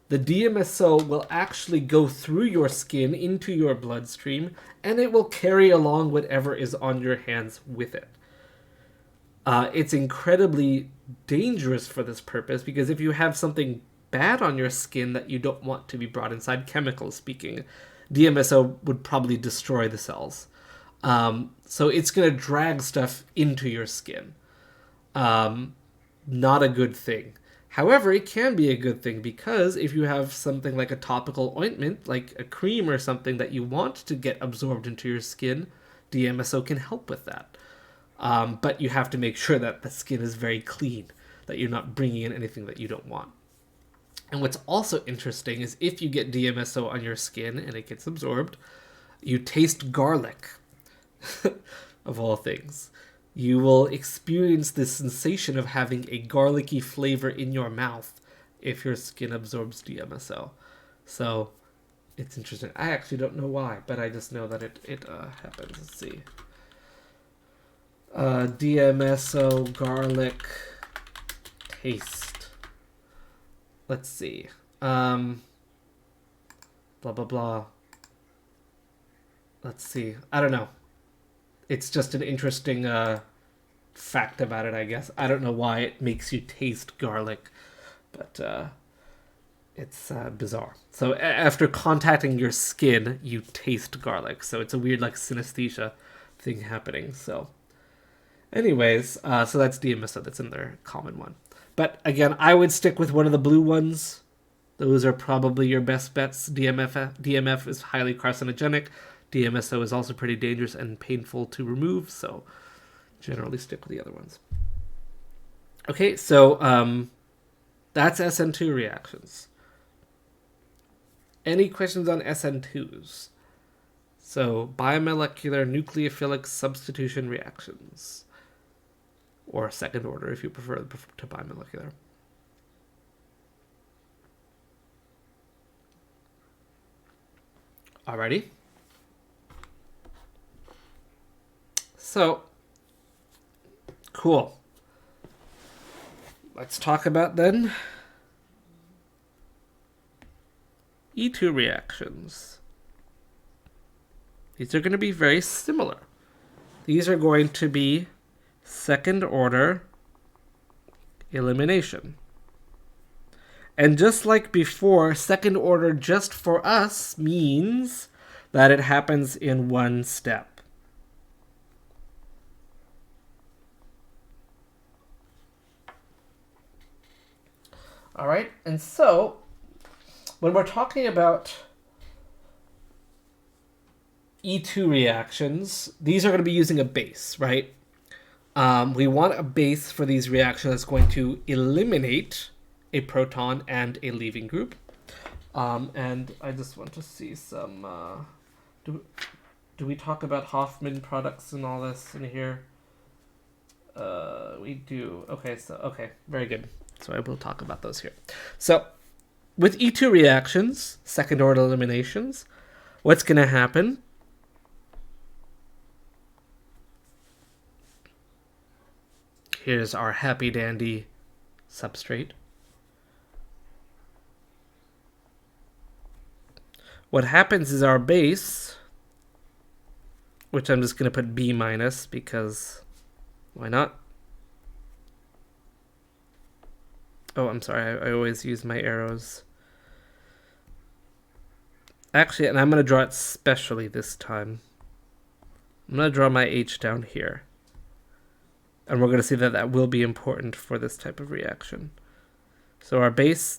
the DMSO will actually go through your skin into your bloodstream, and it will carry along whatever is on your hands with it. It's incredibly dangerous for this purpose, because if you have something bad on your skin that you don't want to be brought inside, chemically speaking, DMSO would probably destroy the cells. So it's going to drag stuff into your skin. Not a good thing. However, it can be a good thing, because if you have something like a topical ointment, like a cream or something that you want to get absorbed into your skin, DMSO can help with that. But you have to make sure that the skin is very clean, that you're not bringing in anything that you don't want. And what's also interesting is if you get DMSO on your skin and it gets absorbed, you taste garlic, of all things. You will experience this sensation of having a garlicky flavor in your mouth if your skin absorbs DMSO. So it's interesting. I actually don't know why, but I just know that it happens. Let's see. DMSO garlic taste. let's see. Blah, blah, blah. Let's see. I don't know. It's just an interesting fact about it, I guess. I don't know why it makes you taste garlic, but it's bizarre. So after contacting your skin, you taste garlic. So it's a weird like synesthesia thing happening. So anyways, so that's DMSO. That's another common one. But again, I would stick with one of the blue ones. Those are probably your best bets. DMF is highly carcinogenic. DMSO is also pretty dangerous and painful to remove, so generally stick with the other ones. Okay, so that's SN2 reactions. Any questions on SN2s? So biomolecular nucleophilic substitution reactions. Or second order if you prefer to biomolecular. Alrighty. So, cool. Let's talk about then E2 reactions. These are going to be very similar. These are going to be second order elimination. And just like before, second order just for us means that it happens in one step. All right, and so when we're talking about E2 reactions, these are going to be using a base, right? We want a base for these reactions that's going to eliminate a proton and a leaving group. And I just want to see some... do we talk about Hoffman products and all this in here? We do. Okay, very good. So I will talk about those here. So with E2 reactions, second order eliminations, what's going to happen? Here's our happy dandy substrate. What happens is our base, which I'm just going to put B minus because why not? Oh, I'm sorry. I always use my arrows. Actually, and I'm going to draw it specially this time. I'm going to draw my H down here. And we're going to see that that will be important for this type of reaction. So our base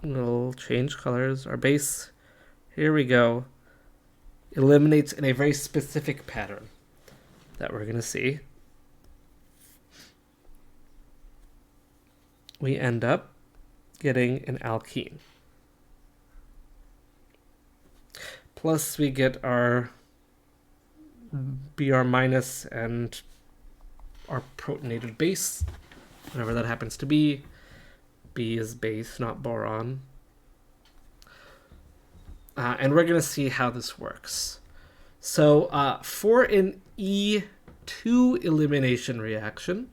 will change colors. Our base, here we go, eliminates in a very specific pattern that we're going to see. We end up getting an alkene. Plus we get our Br minus and our protonated base, whatever that happens to be. B is base, not boron. And we're going to see how this works. So for an E2 elimination reaction,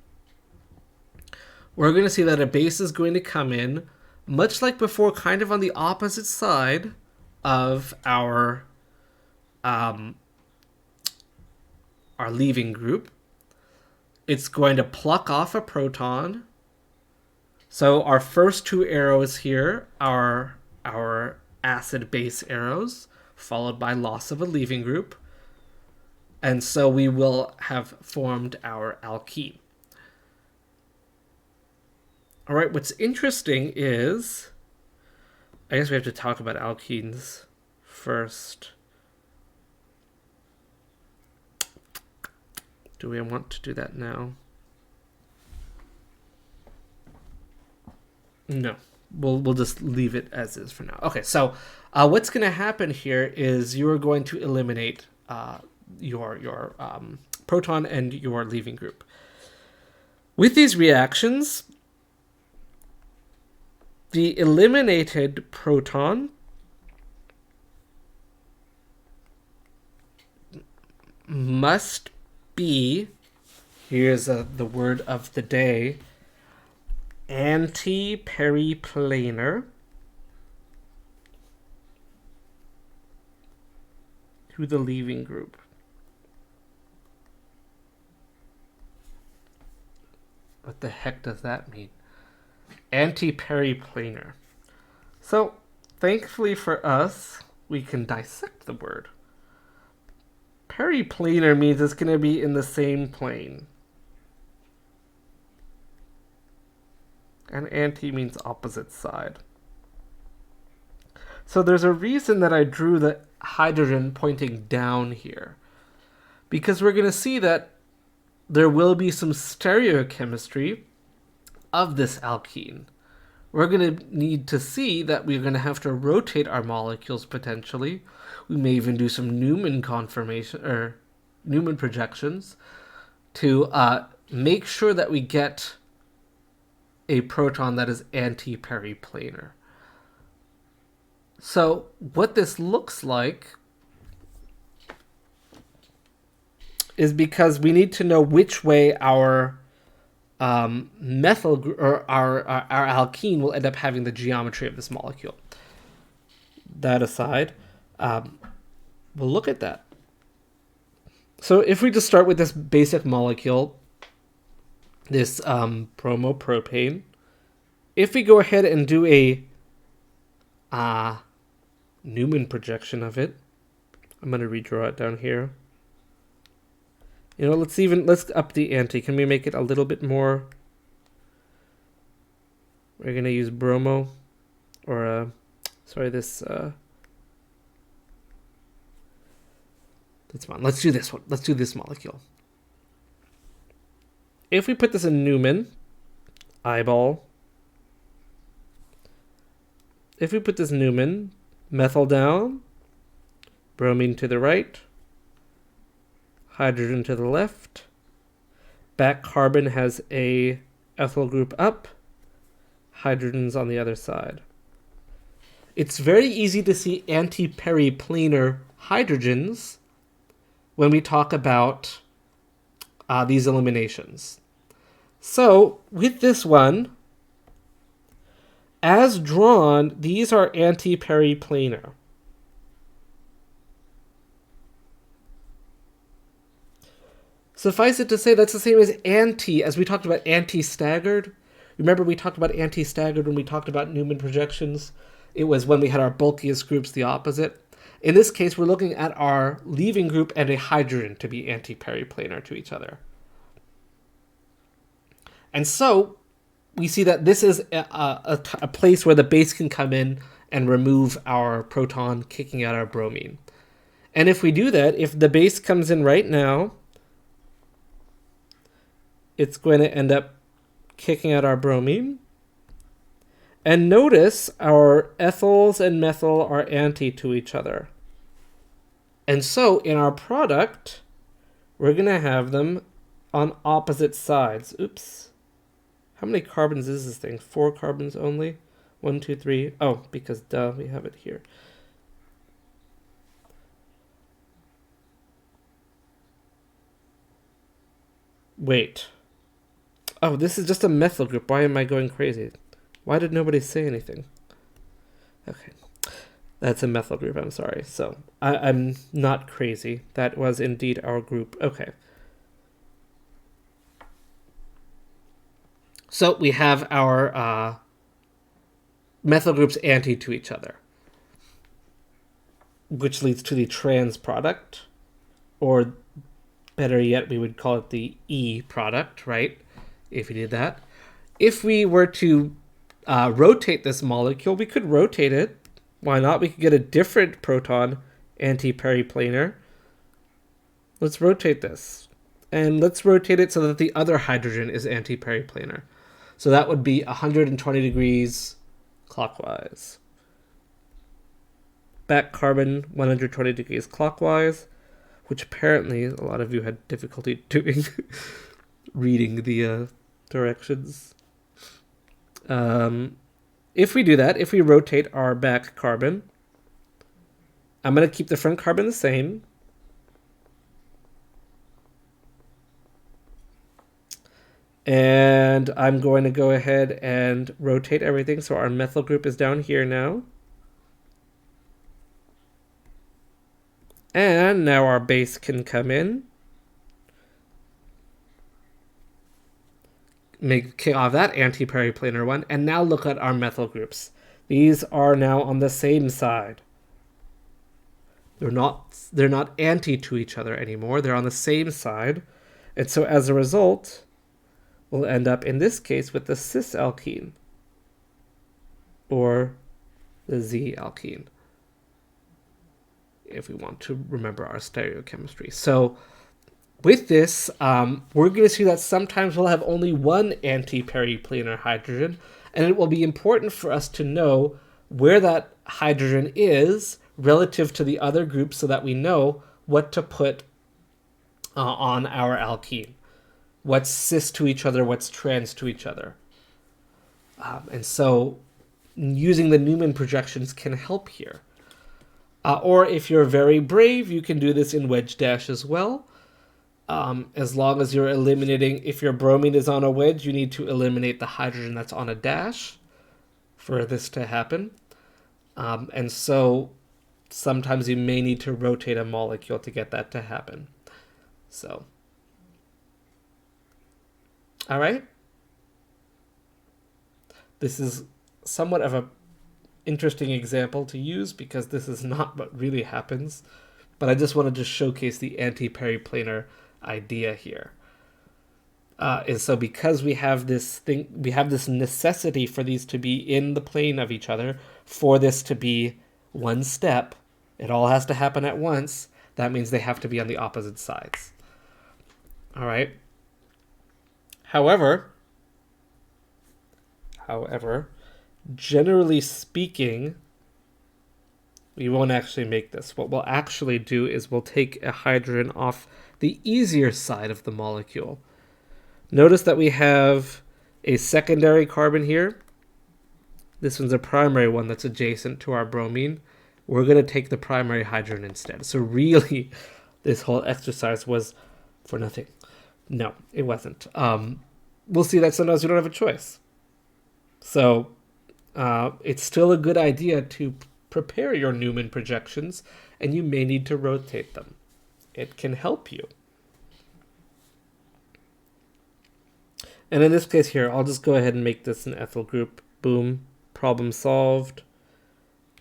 we're going to see that a base is going to come in, much like before, kind of on the opposite side of our leaving group. It's going to pluck off a proton. So our first two arrows here are our acid-base arrows, followed by loss of a leaving group. And so we will have formed our alkene. All right, what's interesting is, I guess we have to talk about alkenes first. Do we want to do that now? No, we'll just leave it as is for now. Okay, so what's going to happen here is you are going to eliminate your proton and your leaving group. With these reactions, the eliminated proton must be, here's the word of the day, anti-periplanar to the leaving group. What the heck does that mean? Anti-periplanar. So, thankfully for us, we can dissect the word. Periplanar means it's going to be in the same plane. And anti means opposite side. So there's a reason that I drew the hydrogen pointing down here. Because we're going to see that there will be some stereochemistry of this alkene. We're going to need to see that we're going to have to rotate our molecules potentially. We may even do some Newman conformation or Newman projections to make sure that we get a proton that is anti-periplanar. So what this looks like is because we need to know which way our methyl or our alkene will end up having the geometry of this molecule. That aside, we'll look at that. So if we just start with this basic molecule, this bromopropane, if we go ahead and do a Newman projection of it, I'm going to redraw it down here. You know, let's up the ante. Can we make it a little bit more? We're going to use bromo or this that's fine. Let's do this one. Let's do this molecule. If we put this in Newman, eyeball. If we put this Newman, methyl down, bromine to the right, hydrogen to the left, back carbon has a ethyl group up, hydrogen's on the other side. It's very easy to see anti-periplanar hydrogens when we talk about these eliminations. So with this one, as drawn, these are anti-periplanar. Suffice it to say, that's the same as anti, as we talked about anti-staggered. Remember we talked about anti-staggered when we talked about Newman projections? It was when we had our bulkiest groups the opposite. In this case, we're looking at our leaving group and a hydrogen to be anti-periplanar to each other. And so we see that this is a place where the base can come in and remove our proton, kicking out our bromine. And if we do that, if the base comes in right now, it's going to end up kicking out our bromine. And notice our ethyls and methyl are anti to each other. And so in our product, we're going to have them on opposite sides. Oops. How many carbons is this thing? 4 carbons only? 1, 2, 3. Oh, because duh, we have it here. Wait. Oh, this is just a methyl group. Why am I going crazy? Why did nobody say anything? Okay. That's a methyl group, I'm sorry. So, I'm not crazy. That was indeed our group. Okay. So, we have our methyl groups anti to each other, which leads to the trans product, or better yet, we would call it the E product, right? If we did that. If we were to rotate this molecule, we could rotate it. Why not? We could get a different proton anti-periplanar. Let's rotate this. And let's rotate it so that the other hydrogen is anti-periplanar. So that would be 120 degrees clockwise. Back carbon 120 degrees clockwise, which apparently a lot of you had difficulty doing, reading the directions. If we do that, if we rotate our back carbon, I'm going to keep the front carbon the same. And And I'm going to go ahead and rotate everything. So our methyl group is down here now. And now our base can come in. Kick off that anti-periplanar one. And now look at our methyl groups. These are now on the same side. They're not anti to each other anymore. They're on the same side. And so as a result, we'll end up in this case with the cis alkene or the Z alkene, if we want to remember our stereochemistry. So with this, we're going to see that sometimes we'll have only one anti-periplanar hydrogen, and it will be important for us to know where that hydrogen is relative to the other groups so that we know what to put on our alkene. What's cis to each other, what's trans to each other. And so using the Newman projections can help here. Or if you're very brave, you can do this in wedge dash as well. As long as you're eliminating, if your bromine is on a wedge, you need to eliminate the hydrogen that's on a dash for this to happen. And so sometimes you may need to rotate a molecule to get that to happen. So, all right. This is somewhat of an interesting example to use because this is not what really happens. But I just wanted to showcase the anti-periplanar idea here. And so because we have this necessity for these to be in the plane of each other, for this to be one step, it all has to happen at once. That means they have to be on the opposite sides. All right. However, generally speaking, we won't actually make this. What we'll actually do is we'll take a hydrogen off the easier side of the molecule. Notice that we have a secondary carbon here. This one's a primary one that's adjacent to our bromine. We're going to take the primary hydrogen instead. So really, this whole exercise was for nothing. No, it wasn't. We'll see that sometimes we don't have a choice. So it's still a good idea to prepare your Newman projections, and you may need to rotate them. It can help you. And in this case here, I'll just go ahead and make this an ethyl group. Boom. Problem solved.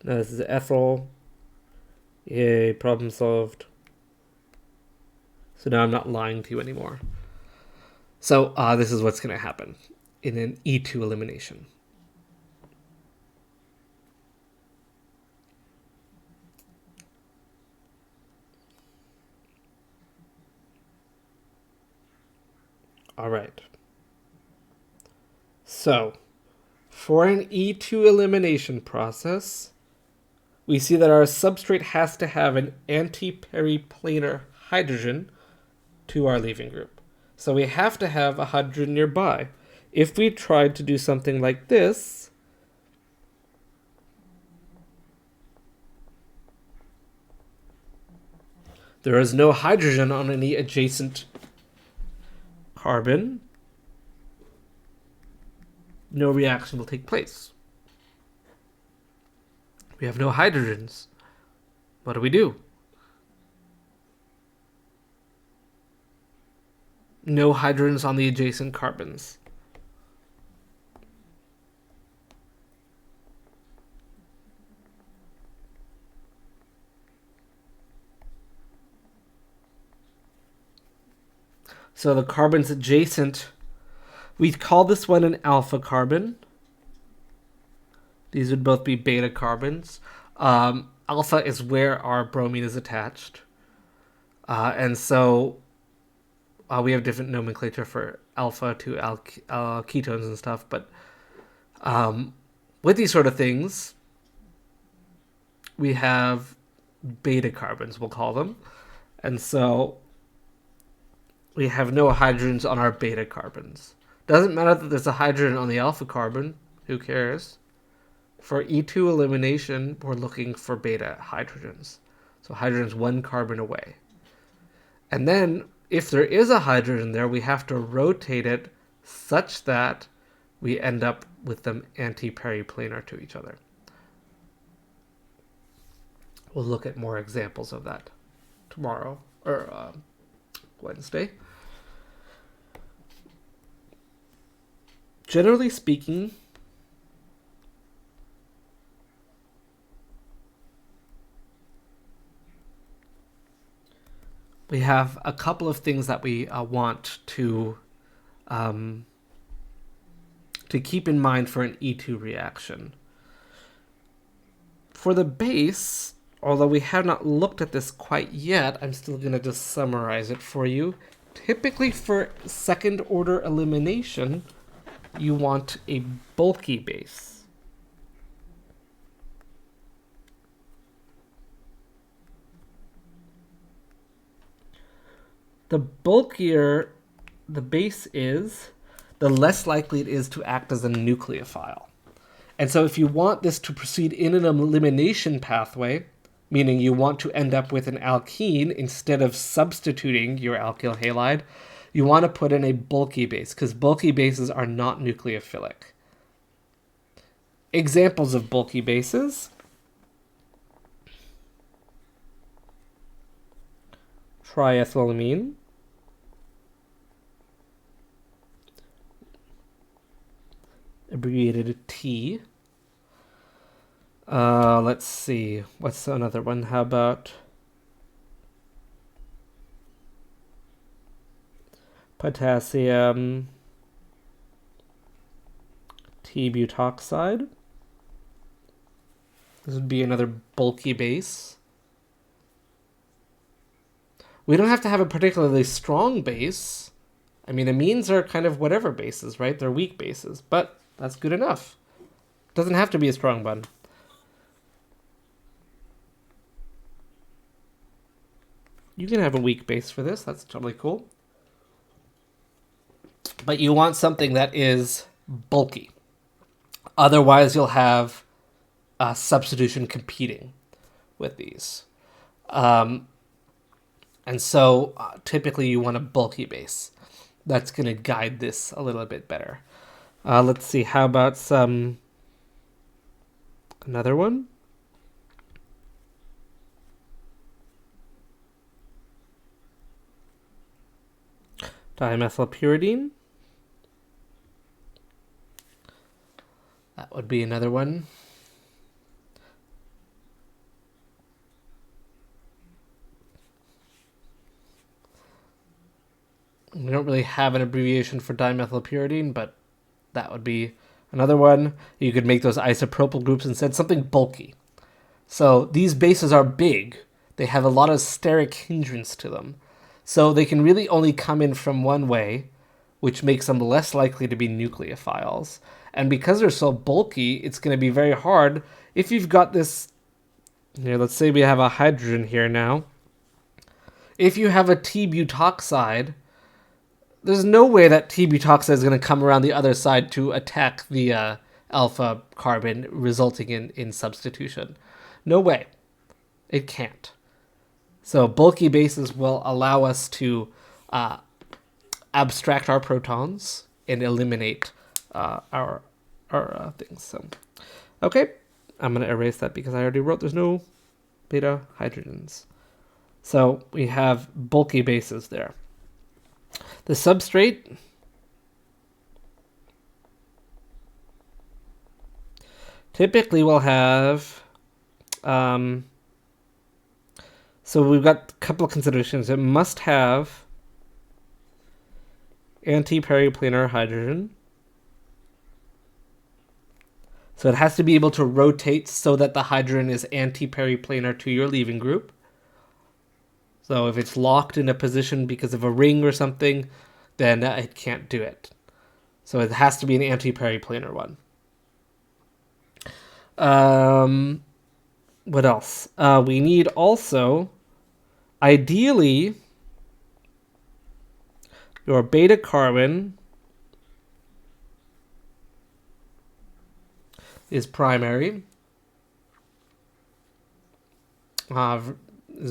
Now this is ethyl. Yay, problem solved. So now I'm not lying to you anymore. So this is what's going to happen in an E2 elimination. All right. So, for an E2 elimination process, we see that our substrate has to have an anti-periplanar hydrogen to our leaving group. So we have to have a hydrogen nearby. If we tried to do something like this, there is no hydrogen on any adjacent carbon. No reaction will take place. We have no hydrogens. What do we do? No hydrogens on the adjacent carbons. So the carbons adjacent, we call this one an alpha carbon. These would both be beta carbons. Alpha is where our bromine is attached. And so we have different nomenclature for alpha to ketones and stuff. But with these sort of things, we have beta carbons, we'll call them. And so we have no hydrogens on our beta carbons. Doesn't matter that there's a hydrogen on the alpha carbon. Who cares? For E2 elimination, we're looking for beta hydrogens. So hydrogen's one carbon away. And then, if there is a hydrogen there, we have to rotate it such that we end up with them anti-periplanar to each other. We'll look at more examples of that tomorrow, or Wednesday. Generally speaking, we have a couple of things that we want to keep in mind for an E2 reaction. For the base, although we have not looked at this quite yet, I'm still going to just summarize it for you. Typically for second order elimination, you want a bulky base. The bulkier the base is, the less likely it is to act as a nucleophile. And so if you want this to proceed in an elimination pathway, meaning you want to end up with an alkene instead of substituting your alkyl halide, you want to put in a bulky base, because bulky bases are not nucleophilic. Examples of bulky bases: triethylamine, abbreviated T. Let's see, what's another one? How about potassium T-butoxide? This would be another bulky base. We don't have to have a particularly strong base. I mean, amines are kind of whatever bases, right? They're weak bases, but that's good enough. Doesn't have to be a strong bond. You can have a weak base for this. That's totally cool. But you want something that is bulky. Otherwise, you'll have substitution competing with these. And so typically you want a bulky base. That's going to guide this a little bit better. Let's see, how about another one? Dimethylpyridine. That would be another one. We don't really have an abbreviation for dimethylpyridine, but that would be another one. You could make those isopropyl groups instead, something bulky. So these bases are big. They have a lot of steric hindrance to them. So they can really only come in from one way, which makes them less likely to be nucleophiles. And because they're so bulky, it's going to be very hard. If you've got this, here, let's say we have a hydrogen here now. If you have a T-butoxide, there's no way that T-butoxide is going to come around the other side to attack the alpha carbon, resulting in substitution. No way. It can't. So bulky bases will allow us to abstract our protons and eliminate our things. So, okay, I'm going to erase that because I already wrote there's no beta hydrogens. So we have bulky bases there. The substrate typically will have so we've got a couple of considerations. It must have anti-periplanar hydrogen. So it has to be able to rotate so that the hydrogen is anti-periplanar to your leaving group. So if it's locked in a position because of a ring or something, then it can't do it. So it has to be an anti-periplanar one. What else? We need also, ideally, your beta carbon is primary,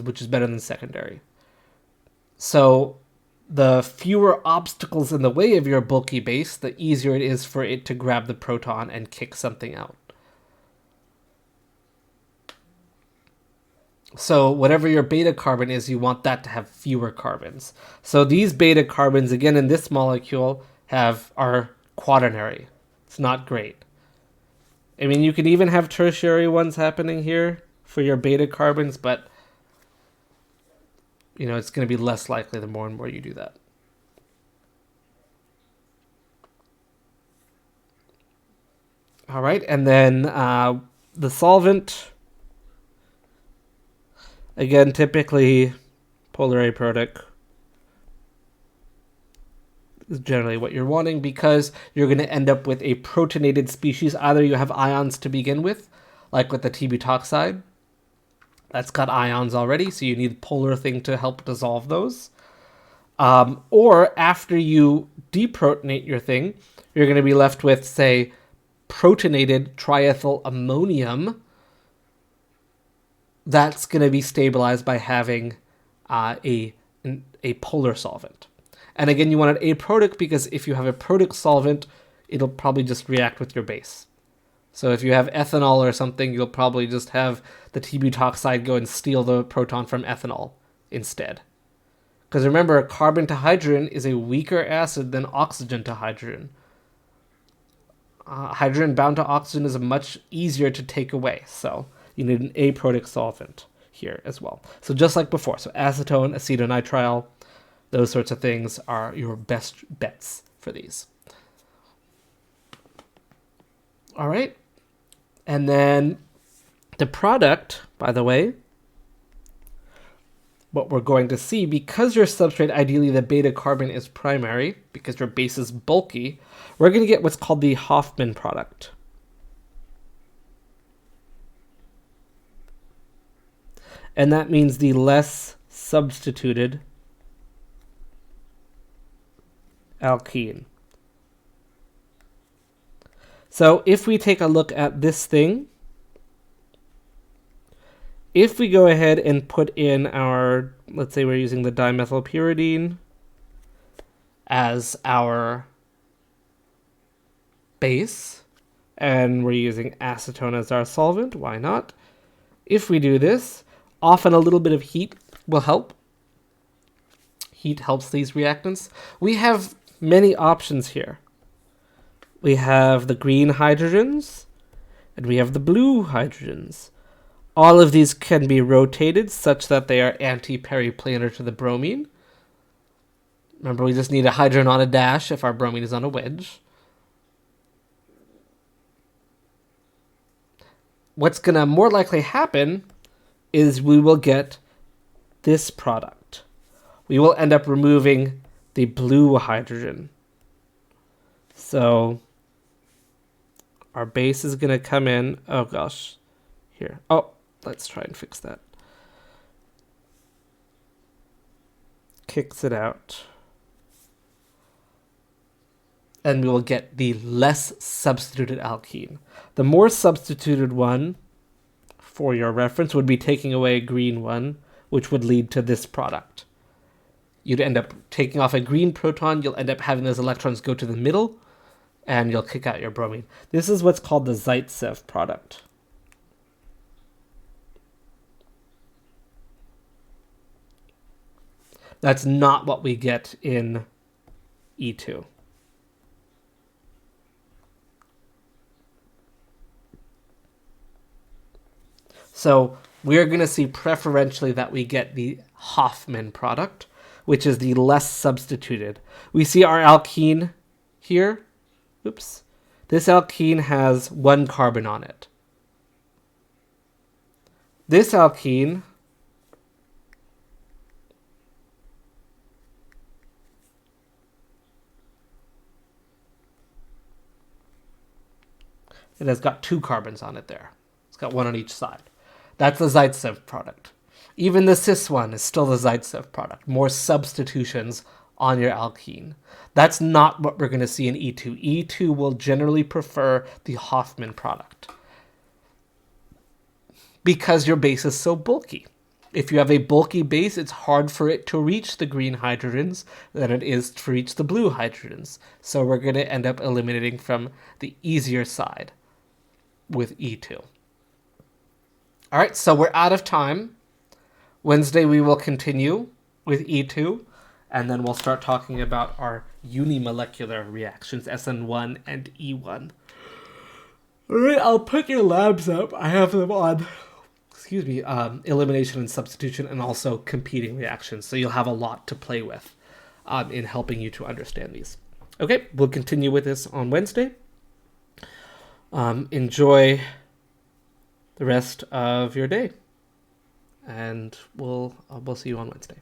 which is better than secondary. So the fewer obstacles in the way of your bulky base, the easier it is for it to grab the proton and kick something out. So whatever your beta carbon is, you want that to have fewer carbons. So these beta carbons, again, in this molecule, are quaternary. It's not great. I mean, you can even have tertiary ones happening here for your beta carbons, but it's going to be less likely the more and more you do that. All right, and then the solvent, again, typically polar aprotic is generally what you're wanting, because you're going to end up with a protonated species. Either you have ions to begin with, like with the t-butoxide. That's got ions already, so you need a polar thing to help dissolve those. Or after you deprotonate your thing, you're going to be left with, say, protonated triethyl ammonium. That's going to be stabilized by having a polar solvent. And again, you want it aprotic, because if you have a protic solvent, it'll probably just react with your base. So if you have ethanol or something, you'll probably just have the t-butoxide go and steal the proton from ethanol instead. Because remember, carbon to hydrogen is a weaker acid than oxygen to hydrogen. Hydrogen bound to oxygen is much easier to take away, so you need an aprotic solvent here as well. So just like before, so acetone, acetonitrile, those sorts of things are your best bets for these. All right. And then the product, by the way, what we're going to see, because your substrate, ideally the beta carbon is primary, because your base is bulky, we're going to get what's called the Hoffman product. And that means the less substituted alkene. So if we take a look at this thing, if we go ahead and put in our, let's say we're using the dimethylpyridine as our base, and we're using acetone as our solvent, why not? If we do this, often a little bit of heat will help. Heat helps these reactants. We have many options here. We have the green hydrogens, and we have the blue hydrogens. All of these can be rotated such that they are anti-periplanar to the bromine. Remember, we just need a hydrogen on a dash if our bromine is on a wedge. What's going to more likely happen is we will get this product. We will end up removing the blue hydrogen. So our base is going to come in. Oh, gosh. Here. Oh, let's try and fix that. Kicks it out. And we will get the less substituted alkene. The more substituted one, for your reference, would be taking away a green one, which would lead to this product. You'd end up taking off a green proton, you'll end up having those electrons go to the middle, and you'll kick out your bromine. This is what's called the Zaitsev product. That's not what we get in E2. So we're going to see preferentially that we get the Hoffman product, which is the less substituted. We see our alkene here. Oops. This alkene has one carbon on it. This alkene it has got two carbons on it there. It's got one on each side. That's the Zaitsev product. Even the cis one is still the Zaitsev product. More substitutions on your alkene. That's not what we're going to see in E2. E2 will generally prefer the Hoffman product because your base is so bulky. If you have a bulky base, it's hard for it to reach the green hydrogens than it is to reach the blue hydrogens. So we're going to end up eliminating from the easier side with E2. All right, so we're out of time. Wednesday we will continue with E2, and then we'll start talking about our unimolecular reactions, Sn1 and E1. All right, I'll put your labs up. I have them on, elimination and substitution, and also competing reactions. So you'll have a lot to play with in helping you to understand these. Okay, we'll continue with this on Wednesday. Enjoy the rest of your day, and we'll see you on Wednesday.